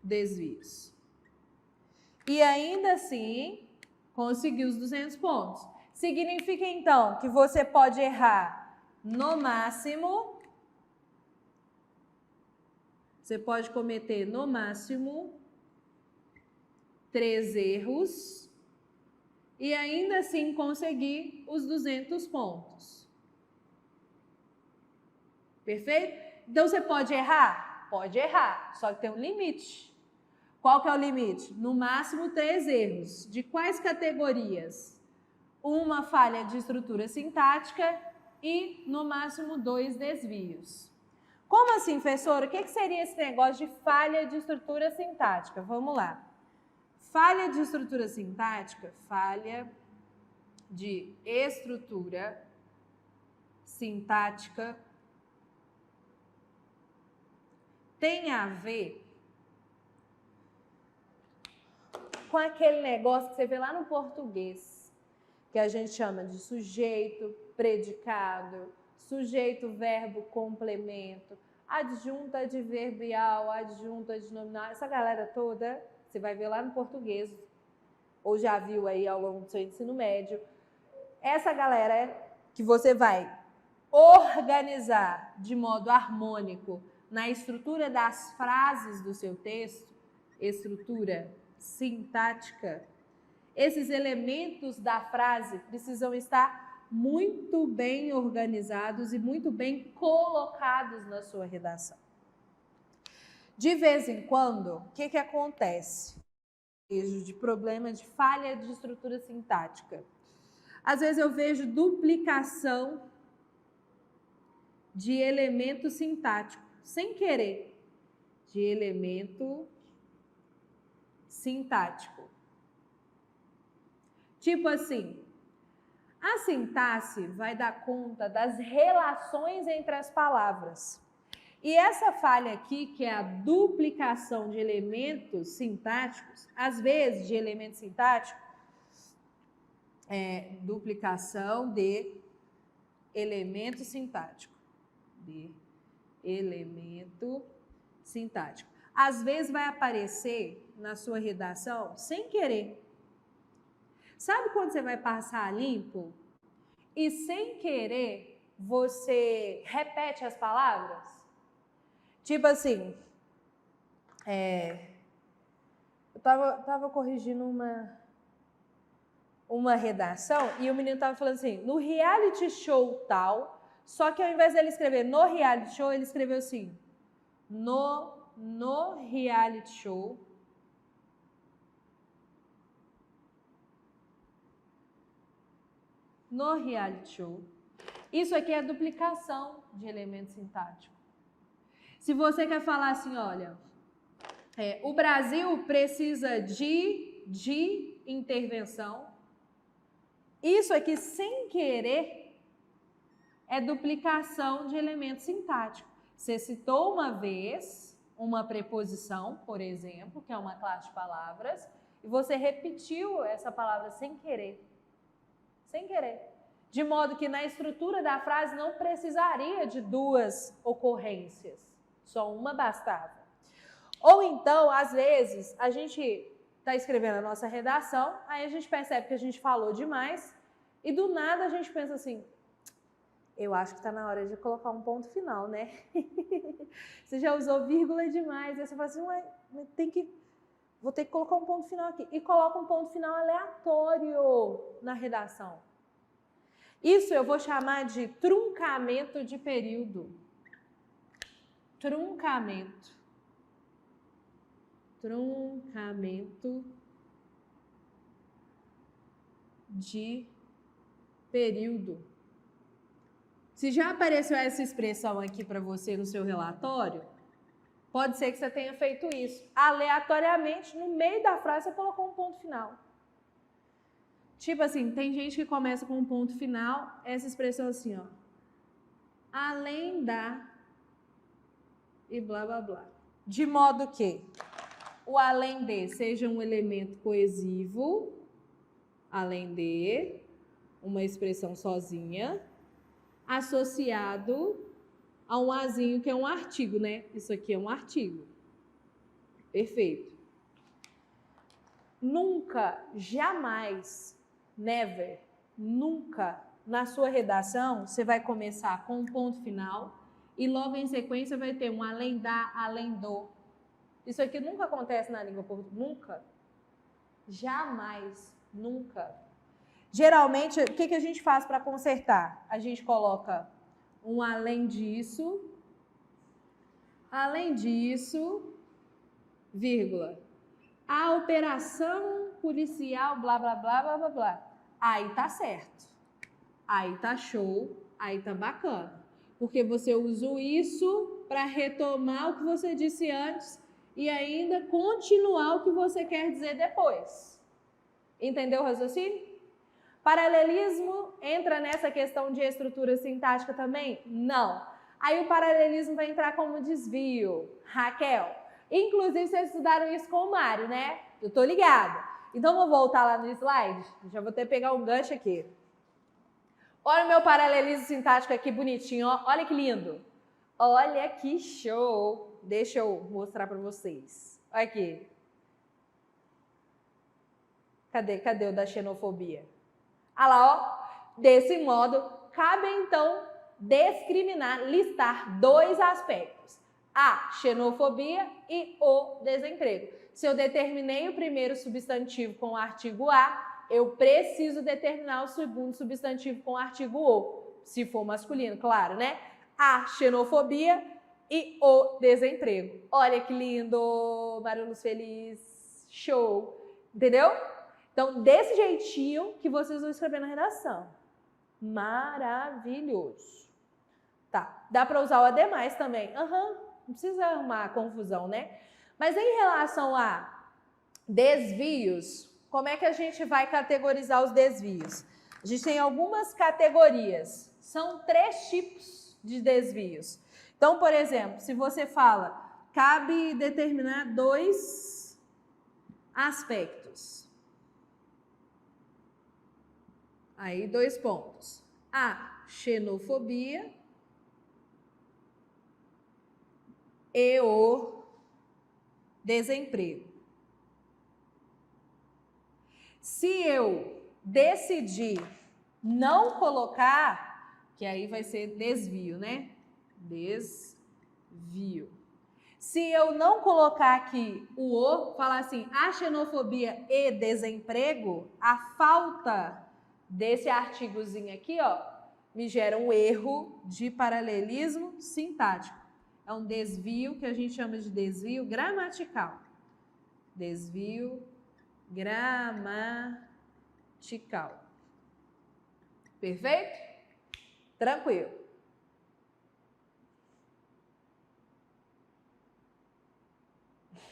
desvios. E ainda assim, conseguiu os 200 pontos. Significa, então, que você pode errar no máximo, você pode cometer no máximo 3 erros e ainda assim conseguir os 200 pontos. Perfeito? Então, você pode errar? Pode errar, só que tem um limite. Qual que é o limite? No máximo 3 erros. De quais categorias? Uma falha de estrutura sintática e, no máximo, 2 desvios. Como assim, professora? O que seria esse negócio de falha de estrutura sintática? Vamos lá. Falha de estrutura sintática, falha de estrutura sintática tem a ver com aquele negócio que você vê lá no português, que a gente chama de sujeito, predicado, sujeito, verbo, complemento, adjunto adverbial, adjunto adnominal, essa galera toda, você vai ver lá no português, ou já viu aí ao longo do seu ensino médio. Essa galera que você vai organizar de modo harmônico na estrutura das frases do seu texto, estrutura sintática, esses elementos da frase precisam estar muito bem organizados e muito bem colocados na sua redação. De vez em quando, o que acontece? Vejo de problema de falha de estrutura sintática. Às vezes eu vejo duplicação de elemento sintático, sem querer, de elemento sintático. Tipo assim, a sintaxe vai dar conta das relações entre as palavras. E essa falha aqui, que é a duplicação de elementos sintáticos, às vezes de elemento sintático, duplicação de elemento sintático. De elemento sintático. Às vezes vai aparecer na sua redação sem querer. Sabe quando você vai passar limpo e sem querer você repete as palavras? Tipo assim, eu tava corrigindo uma redação e o menino tava falando assim, no reality show tal, só que ao invés dele escrever no reality show, ele escreveu assim, no reality show, no reality show. Isso aqui é duplicação de elemento sintático. Se você quer falar assim, olha, o Brasil precisa de intervenção, isso aqui sem querer é duplicação de elemento sintático. Você citou uma vez uma preposição, por exemplo, que é uma classe de palavras, e você repetiu essa palavra sem querer. Sem querer. De modo que na estrutura da frase não precisaria de duas ocorrências. Só uma bastava. Ou então, às vezes, a gente está escrevendo a nossa redação, aí a gente percebe que a gente falou demais e do nada a gente pensa assim, eu acho que está na hora de colocar um ponto final, né? Você já usou vírgula demais, aí você fala assim, ué, vou ter que colocar um ponto final aqui. E coloca um ponto final aleatório na redação. Isso eu vou chamar de truncamento de período. Truncamento de período. Se já apareceu essa expressão aqui para você no seu relatório, pode ser que você tenha feito isso. Aleatoriamente, no meio da frase, você colocou um ponto final. Tipo assim, tem gente que começa com um ponto final, essa expressão assim, ó. Além da... e blá, blá, blá. De modo que o além de seja um elemento coesivo, além de, uma expressão sozinha, associado a um azinho que é um artigo, né? Isso aqui é um artigo. Perfeito. Nunca, jamais, never, nunca, na sua redação, você vai começar com um ponto final e logo em sequência vai ter um além da, além do. Isso aqui nunca acontece na língua portuguesa, nunca. Jamais, nunca. Geralmente, o que a gente faz para consertar? A gente coloca um além disso, vírgula. A operação policial, blá, blá, blá, blá, blá, blá. Aí tá certo. Aí tá show, aí tá bacana. Porque você usou isso para retomar o que você disse antes e ainda continuar o que você quer dizer depois. Entendeu o raciocínio? Paralelismo entra nessa questão de estrutura sintática também? Não. Aí o paralelismo vai entrar como desvio. Raquel, inclusive vocês estudaram isso com o Mário, né? Eu tô ligada. Então vou voltar lá no slide. Já vou até pegar um gancho aqui. Olha o meu paralelismo sintático aqui bonitinho, ó. Olha que lindo. Olha que show. Deixa eu mostrar para vocês. Olha aqui. Cadê o da xenofobia? Olha lá, ó. Desse modo, cabe então discriminar, listar dois aspectos. A xenofobia e o desemprego. Se eu determinei o primeiro substantivo com o artigo a, eu preciso determinar o segundo substantivo com o artigo o, se for masculino, claro, né? A xenofobia e o desemprego. Olha que lindo, Marilos Feliz, show, entendeu? Então, desse jeitinho que vocês vão escrever na redação. Maravilhoso. Tá, dá para usar o ademais também. Não precisa arrumar confusão, né? Mas em relação a desvios, como é que a gente vai categorizar os desvios? A gente tem algumas categorias. São 3 tipos de desvios. Então, por exemplo, se você fala, cabe determinar 2 aspectos. Aí, 2 pontos. A xenofobia e o desemprego. Se eu decidir não colocar, que aí vai ser desvio, né? Desvio. Se eu não colocar aqui o, falar assim, a xenofobia e desemprego, a falta desse artigozinho aqui, ó, me gera um erro de paralelismo sintático. É um desvio que a gente chama de desvio gramatical. Desvio gramatical. Perfeito? Tranquilo.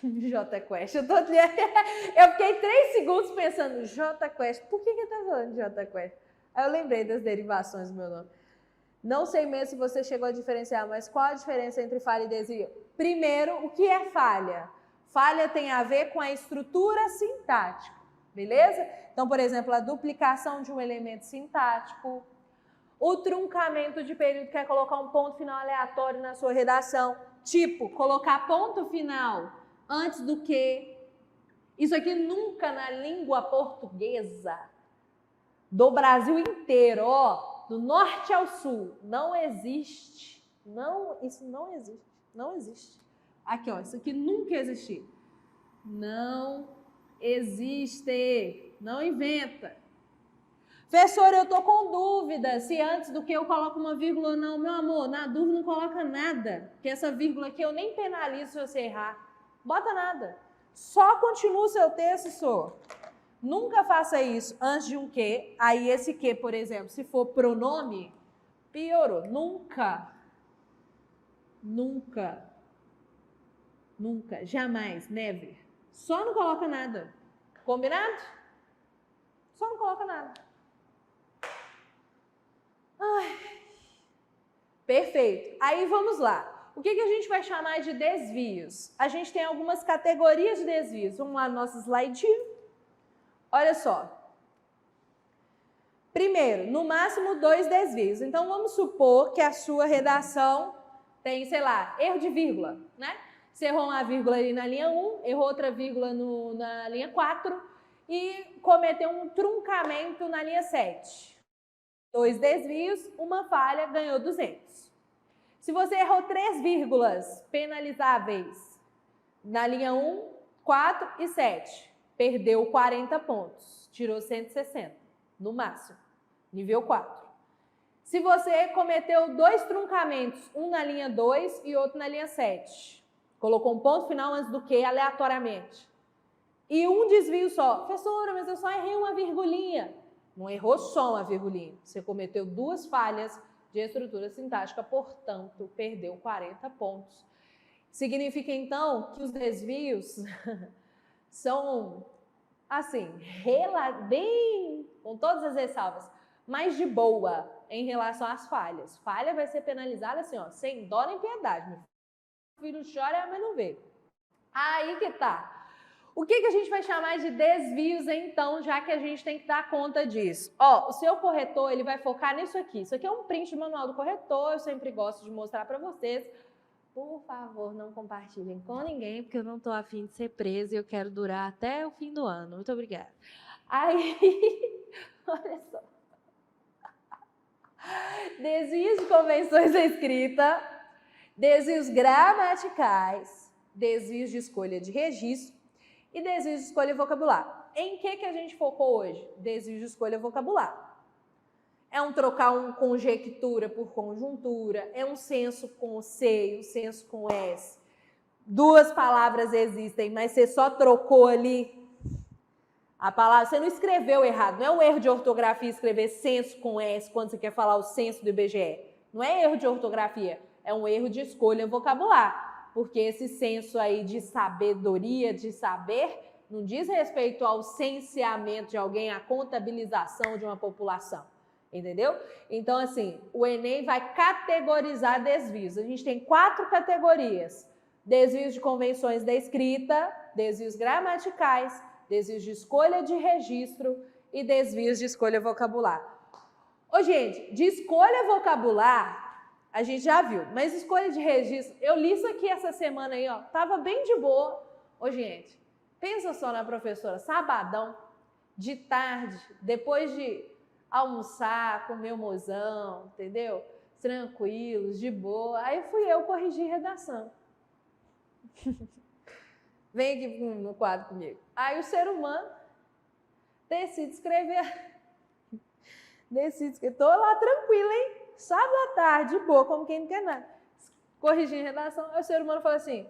JQuest, eu fiquei 3 segundos pensando, JQuest, por que tá falando de JQuest? Aí eu lembrei das derivações do meu nome. Não sei mesmo se você chegou a diferenciar, mas qual a diferença entre falha e desvio? Primeiro, o que é falha? Falha tem a ver com a estrutura sintática, beleza? Então, por exemplo, a duplicação de um elemento sintático, o truncamento de período, quer colocar um ponto final aleatório na sua redação, tipo, colocar ponto final antes do que. Isso aqui nunca na língua portuguesa do Brasil inteiro, ó, do norte ao sul, não existe. Não, isso não existe. Não existe. Aqui, ó, isso aqui nunca existiu. Não existe. Não inventa. Professor, eu tô com dúvida se antes do que eu coloco uma vírgula ou não. Meu amor, na dúvida não coloca nada. Porque essa vírgula aqui eu nem penalizo se você errar. Bota nada. Só continua o seu texto, senhor. Nunca faça isso antes de um que. Aí esse que, por exemplo, se for pronome, piorou. Nunca. Nunca. Nunca. Jamais. Never. Só não coloca nada. Combinado? Só não coloca nada. Ai. Perfeito. Aí vamos lá. O que a gente vai chamar de desvios? A gente tem algumas categorias de desvios. Vamos lá no nosso slide. Olha só. Primeiro, no máximo 2 desvios. Então, vamos supor que a sua redação tem, sei lá, erro de vírgula, né? Você errou uma vírgula ali na linha 1, errou outra vírgula na linha 4 e cometeu um truncamento na linha 7. 2 desvios, uma falha, ganhou 200. Se você errou 3 vírgulas penalizáveis na linha 1, 4 e 7, perdeu 40 pontos, tirou 160, no máximo, nível 4. Se você cometeu 2 truncamentos, um na linha 2 e outro na linha 7, colocou um ponto final antes do que, aleatoriamente, e um desvio só, professora, mas eu só errei uma virgulinha. Não errou só uma virgulinha, você cometeu 2 falhas de estrutura sintática, portanto, perdeu 40 pontos. Significa, então, que os desvios são, assim, bem, com todas as ressalvas, mais de boa em relação às falhas. Falha vai ser penalizada assim, ó, sem dó nem piedade. Meu filho chora, mas não vê. Aí que tá. O que a gente vai chamar de desvios, então, já que a gente tem que dar conta disso? Ó, o seu corretor, ele vai focar nisso aqui. Isso aqui é um print do manual do corretor, eu sempre gosto de mostrar para vocês. Por favor, não compartilhem com ninguém, porque eu não tô afim de ser presa e eu quero durar até o fim do ano. Muito obrigada. Aí, olha só. Desvios de convenções da escrita, desvios gramaticais, desvios de escolha de registro e desvios de escolha vocabular. Em que a gente focou hoje? Desvios de escolha vocabular. É um trocar um conjectura por conjuntura, é um senso com C e um senso com S. Duas palavras existem, mas você só trocou ali a palavra, você não escreveu errado. Não é um erro de ortografia escrever senso com S quando você quer falar o censo do IBGE. Não é erro de ortografia, é um erro de escolha vocabular. Porque esse senso aí de sabedoria, de saber, não diz respeito ao censeamento de alguém, à contabilização de uma população. Entendeu? Então, assim, o Enem vai categorizar desvios. A gente tem 4 categorias. Desvios de convenções da escrita, desvios gramaticais, desvios de escolha de registro e desvios de escolha vocabular. Ô, gente, de escolha vocabular, a gente já viu, mas escolha de registro, eu li isso aqui essa semana aí, ó, tava bem de boa. Ô, gente, pensa só na professora, sabadão, de tarde, depois de almoçar, comer o mozão, entendeu? Tranquilos, de boa. Aí fui eu corrigir redação. Vem aqui no quadro comigo. Aí o ser humano decide escrever. Tô lá tranquila, hein? Sábado à tarde, de boa, como quem não quer nada. Corrigir redação. Aí o ser humano fala assim,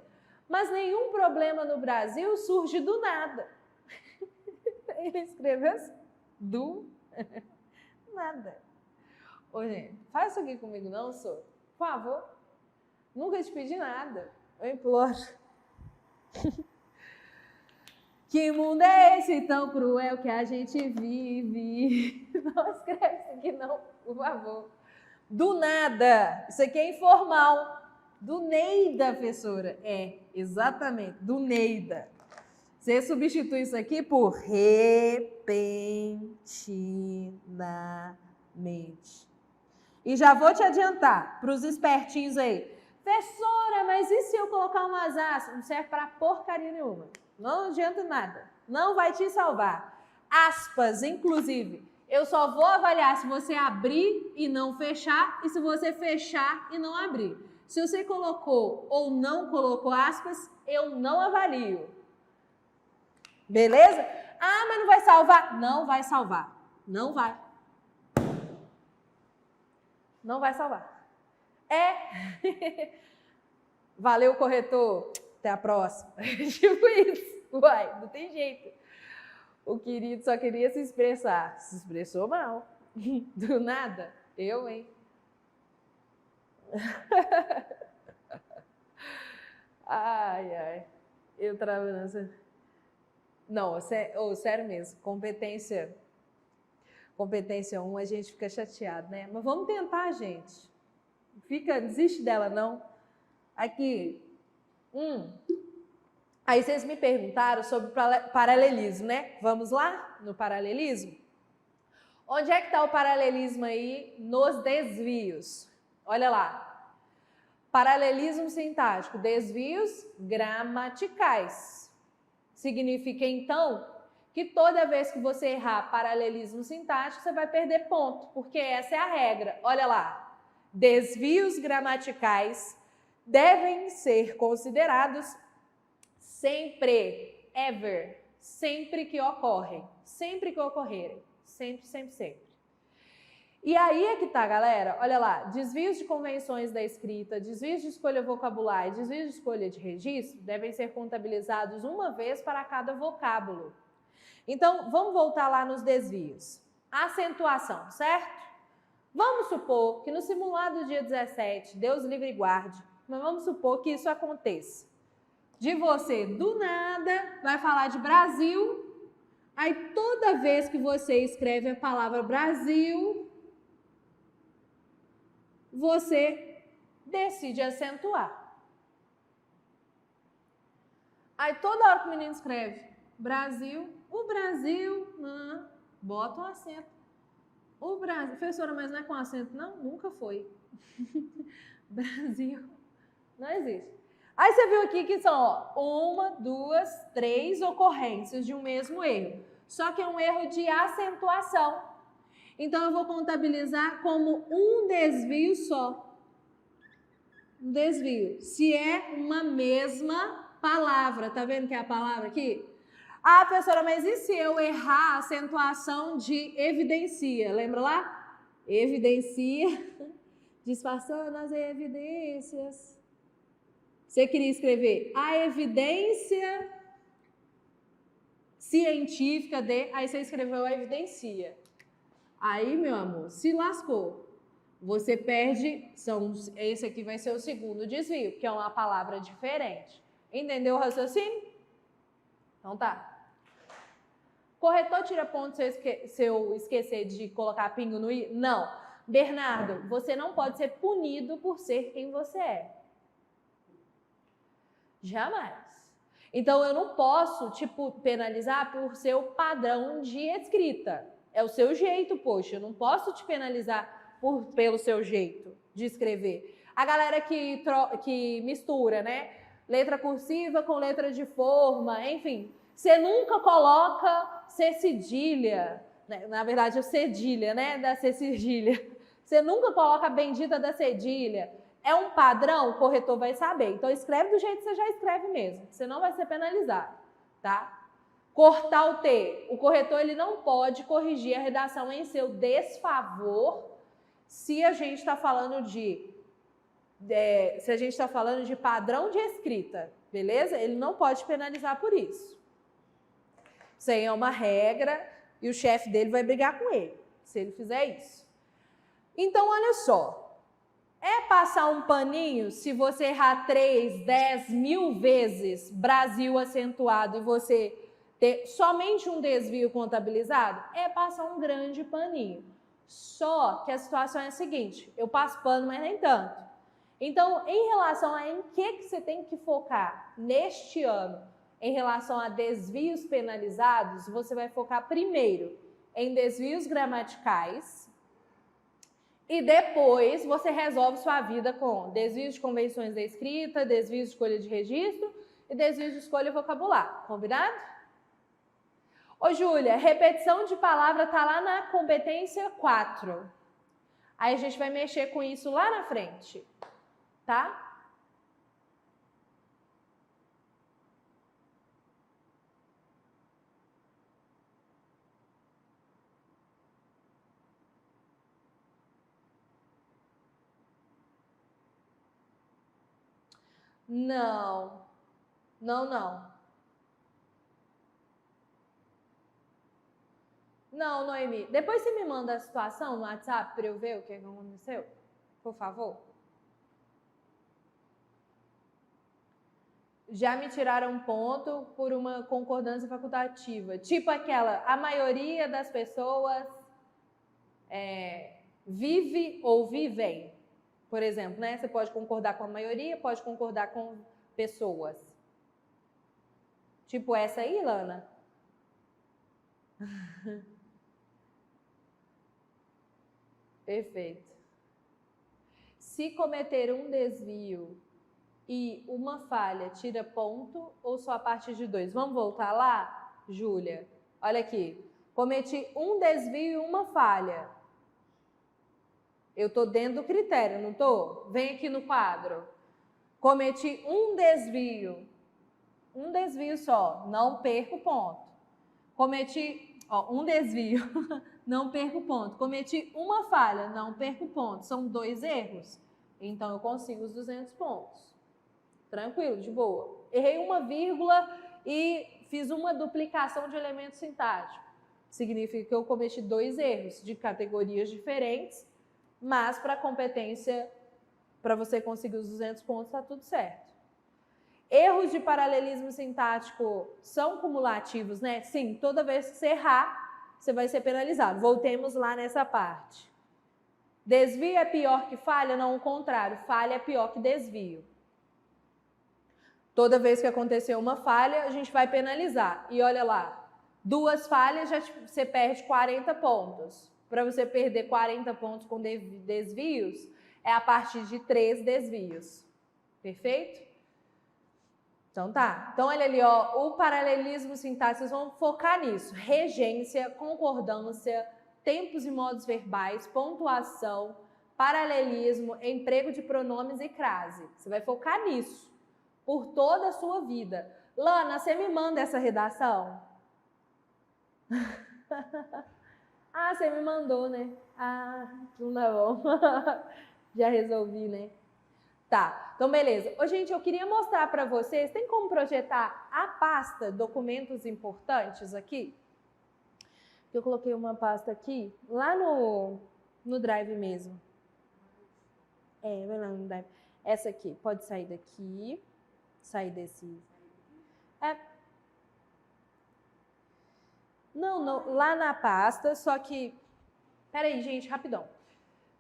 mas nenhum problema no Brasil surge do nada. Ele escreveu assim, do nada. Ô, gente, faz isso aqui comigo não, senhor? Por favor. Nunca te pedi nada. Eu imploro. Que mundo é esse tão cruel que a gente vive? Não escreve isso aqui não, por favor. Do nada. Isso aqui é informal. Do Neida, professora. É, exatamente, do Neida. Você substitui isso aqui por repentinamente. E já vou te adiantar para os espertinhos aí. Professora, mas e se eu colocar umas aspas? Não serve para porcaria nenhuma. Não adianta nada. Não vai te salvar. Aspas, inclusive, eu só vou avaliar se você abrir e não fechar e se você fechar e não abrir. Se você colocou ou não colocou aspas, eu não avalio. Beleza? Ah, mas não vai salvar? Não vai salvar. Não vai. Não vai salvar. É. Valeu, corretor. Até a próxima. Tipo isso. Uai, não tem jeito. O querido só queria se expressar. Se expressou mal. Do nada. Eu, hein? Ai, ai. Eu travando. Não, sério mesmo. Competência 1, a gente fica chateado, né? Mas vamos tentar, gente. Desiste dela, não. Aqui. Aí vocês me perguntaram sobre paralelismo, né? Vamos lá no paralelismo? Onde é que está o paralelismo aí nos desvios? Olha lá. Paralelismo sintático, desvios gramaticais. Significa, então, que toda vez que você errar paralelismo sintático, você vai perder ponto, porque essa é a regra. Olha lá. Desvios gramaticais devem ser considerados sempre, ever, sempre que ocorrem, sempre que ocorrerem, sempre, sempre, sempre. E aí é que tá, galera, olha lá, desvios de convenções da escrita, desvios de escolha vocabular e desvios de escolha de registro devem ser contabilizados uma vez para cada vocábulo. Então, vamos voltar lá nos desvios. Acentuação, certo? Vamos supor que no simulado do dia 17, Deus livre e guarde, Mas vamos supor que isso aconteça. De você, do nada, vai falar de Brasil, aí toda vez que você escreve a palavra Brasil, você decide acentuar. Aí toda hora que o menino escreve Brasil, o Brasil, bota um acento. O Brasil, professora, mas não é com acento? Não, nunca foi. Brasil, não existe. Aí você viu aqui que são 1, 2, 3 ocorrências de um mesmo erro. Só que é um erro de acentuação. Então eu vou contabilizar como um desvio só. Um desvio. Se é uma mesma palavra, tá vendo que é a palavra aqui? Ah, professora, mas e se eu errar a acentuação de evidencia? Lembra lá? Evidencia, disfarçando as evidências. Você queria escrever a evidência científica de... Aí você escreveu a evidencia. Aí, meu amor, se lascou. Você perde... Esse aqui vai ser o segundo desvio, que é uma palavra diferente. Entendeu o raciocínio? Então tá. Corretor tira ponto se eu esquecer de colocar pingo no i? Não. Bernardo, você não pode ser punido por ser quem você é. Jamais. Então eu não posso penalizar por seu padrão de escrita. É o seu jeito, poxa. Eu não posso te penalizar pelo seu jeito de escrever. A galera que mistura, né? Letra cursiva com letra de forma, enfim. Você nunca coloca C cedilha, né? Na verdade, o cedilha, né? Da C cedilha. Você nunca coloca a bendita da cedilha. É um padrão, o corretor vai saber. Então, escreve do jeito que você já escreve mesmo. Você não vai ser penalizado, tá? Cortar o T. O corretor ele não pode corrigir a redação em seu desfavor se a gente está falando de padrão de escrita, beleza? Ele não pode penalizar por isso. Isso aí é uma regra e o chefe dele vai brigar com ele, se ele fizer isso. Então, olha só. É passar um paninho se você errar 3, 10, 1000 vezes Brasil acentuado e você ter somente um desvio contabilizado? É passar um grande paninho. Só que a situação é a seguinte, eu passo pano, mas nem tanto. Então, em relação a em que você tem que focar neste ano, em relação a desvios penalizados, você vai focar primeiro em desvios gramaticais e depois você resolve sua vida com desvios de convenções da escrita, desvios de escolha de registro e desvios de escolha vocabular. Combinado? Ô, Júlia, repetição de palavra está lá na competência 4. Aí a gente vai mexer com isso lá na frente, tá? Não. Não, Noemi. Depois você me manda a situação no WhatsApp para eu ver o que aconteceu, por favor. Já me tiraram um ponto por uma concordância facultativa. Tipo aquela, a maioria das pessoas vive ou vivem. Por exemplo, né? Você pode concordar com a maioria, pode concordar com pessoas. Tipo essa aí, Lana? Perfeito. Se cometer um desvio e uma falha, tira ponto ou só a partir de 2? Vamos voltar lá, Júlia? Olha aqui. Cometi um desvio e uma falha. Eu estou dentro do critério, não estou? Vem aqui no quadro. Cometi um desvio só, não perco ponto. Cometi um desvio, não perco ponto. Cometi uma falha, não perco ponto. São 2 erros, então eu consigo os 200 pontos. Tranquilo, de boa. Errei uma vírgula e fiz uma duplicação de elemento sintático. Significa que eu cometi 2 erros de categorias diferentes, mas para para você conseguir os 200 pontos, está tudo certo. Erros de paralelismo sintático são cumulativos, né? Sim, toda vez que você errar, você vai ser penalizado. Voltemos lá nessa parte. Desvio é pior que falha? Não, o contrário. Falha é pior que desvio. Toda vez que acontecer uma falha, a gente vai penalizar. E olha lá, 2 falhas, já você perde 40 pontos. Para você perder 40 pontos com desvios, é a partir de 3 desvios. Perfeito? Então tá. Então olha ali, ó, o paralelismo sintático, vocês vão focar nisso. Regência, concordância, tempos e modos verbais, pontuação, paralelismo, emprego de pronomes e crase. Você vai focar nisso por toda a sua vida. Lana, você me manda essa redação? Ah, você me mandou, né? Ah, não dá bom. Já resolvi, né? Tá, então beleza. Ô, gente, eu queria mostrar para vocês, tem como projetar a pasta documentos importantes aqui? Eu coloquei uma pasta aqui, lá no Drive mesmo. Vai lá no Drive. Essa aqui, pode sair daqui, sair desse... Não, lá na pasta, só que... Peraí, gente, rapidão.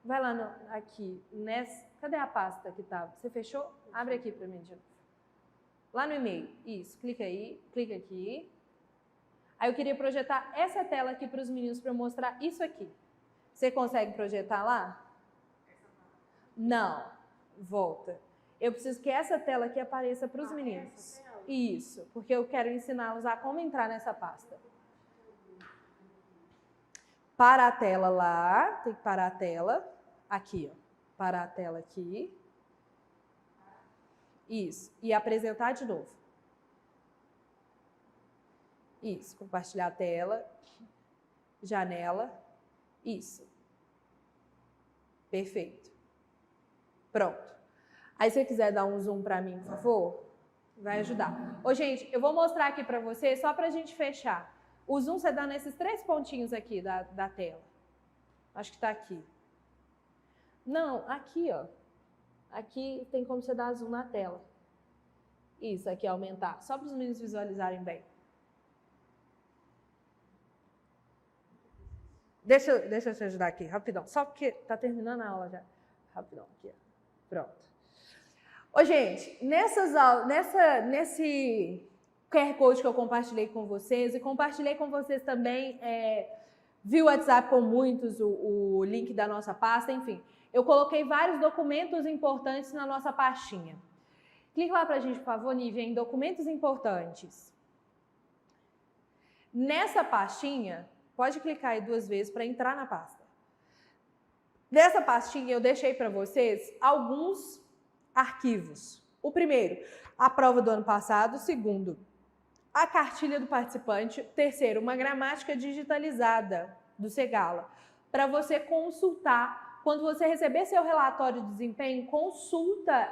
Vai lá aqui, nessa... Cadê a pasta que tava? Você fechou? Abre aqui para mim de novo. Lá no e-mail. Isso, clica aí, clica aqui. Aí eu queria projetar essa tela aqui para os meninos para eu mostrar isso aqui. Você consegue projetar lá? Não. Volta. Eu preciso que essa tela aqui apareça para os meninos. Isso, porque eu quero ensiná-los a como entrar nessa pasta. Para a tela lá, tem que parar a tela. Aqui, ó. Parar a tela aqui. Isso. E apresentar de novo. Isso. Compartilhar a tela. Janela. Isso. Perfeito. Pronto. Aí, se você quiser dar um zoom para mim, por favor, vai ajudar. Ô, gente, eu vou mostrar aqui para vocês, só para a gente fechar. O zoom você dá nesses 3 pontinhos aqui da tela. Acho que está aqui. Não, aqui, ó. Aqui tem como você dar zoom na tela. Isso, aqui aumentar. Só para os meninos visualizarem bem. Deixa eu te ajudar aqui, rapidão. Só porque tá terminando a aula já. Rapidão, aqui, ó. Pronto. Ô, gente, nesse QR Code que eu compartilhei com vocês, e compartilhei com vocês também via WhatsApp com muitos, o link da nossa pasta, enfim. Eu coloquei vários documentos importantes na nossa pastinha. Clica lá pra gente, por favor, Nívia, em documentos importantes. Nessa pastinha, pode clicar aí 2 vezes para entrar na pasta. Nessa pastinha eu deixei para vocês alguns arquivos. O primeiro, a prova do ano passado. O segundo, a cartilha do participante. O terceiro, uma gramática digitalizada do Segala, para você consultar. Quando você receber seu relatório de desempenho, consulta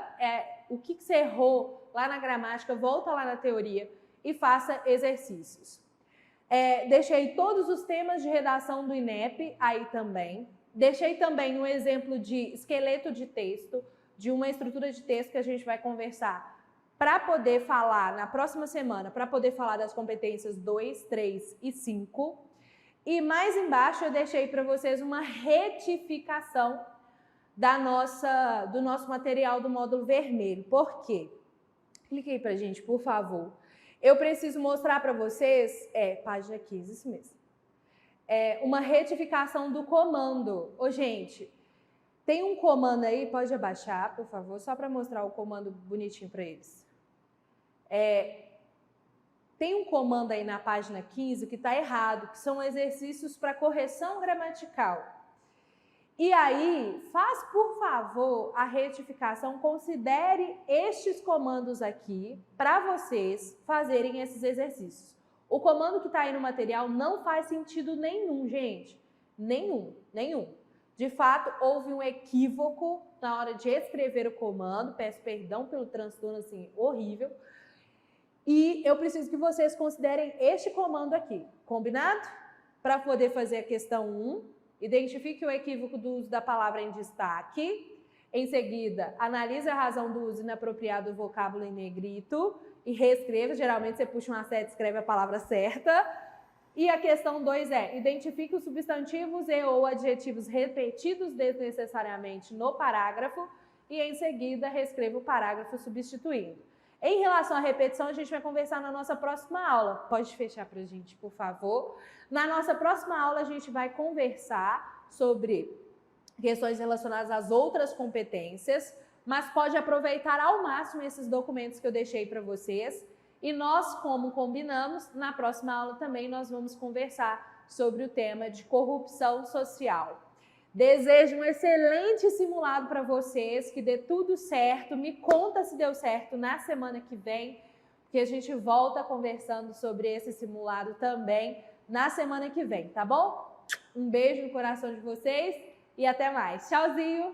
o que você errou lá na gramática, volta lá na teoria e faça exercícios. Deixei todos os temas de redação do INEP aí também. Deixei também um exemplo de esqueleto de texto, de uma estrutura de texto que a gente vai conversar para poder falar na próxima semana, para poder falar das competências 2, 3 e 5. E mais embaixo eu deixei para vocês uma retificação do nosso material do módulo vermelho. Por quê? Clique aí pra gente, por favor. Eu preciso mostrar para vocês, página 15, isso mesmo. Uma retificação do comando. Ô, gente, tem um comando aí, pode abaixar, por favor, só para mostrar o comando bonitinho para eles. Tem um comando aí na página 15 que está errado, que são exercícios para correção gramatical. E aí, faz, por favor, a retificação, considere estes comandos aqui para vocês fazerem esses exercícios. O comando que está aí no material não faz sentido nenhum, gente. Nenhum. De fato, houve um equívoco na hora de escrever o comando, peço perdão pelo transtorno, assim, horrível. E eu preciso que vocês considerem este comando aqui, combinado? Para poder fazer a questão 1, identifique o equívoco do uso da palavra em destaque, Em seguida, analise a razão do uso inapropriado do vocábulo em negrito e reescreva. Geralmente você puxa uma seta e escreve a palavra certa. E a questão 2 é, identifique os substantivos e ou adjetivos repetidos desnecessariamente no parágrafo e em seguida reescreva o parágrafo substituindo. Em relação à repetição, a gente vai conversar na nossa próxima aula. Pode fechar para a gente, por favor. Na nossa próxima aula, a gente vai conversar sobre questões relacionadas às outras competências, mas pode aproveitar ao máximo esses documentos que eu deixei para vocês. E nós, como combinamos, na próxima aula também nós vamos conversar sobre o tema de corrupção social. Desejo um excelente simulado para vocês, que dê tudo certo. Me conta se deu certo na semana que vem, que a gente volta conversando sobre esse simulado também na semana que vem, tá bom? Um beijo no coração de vocês e até mais. Tchauzinho!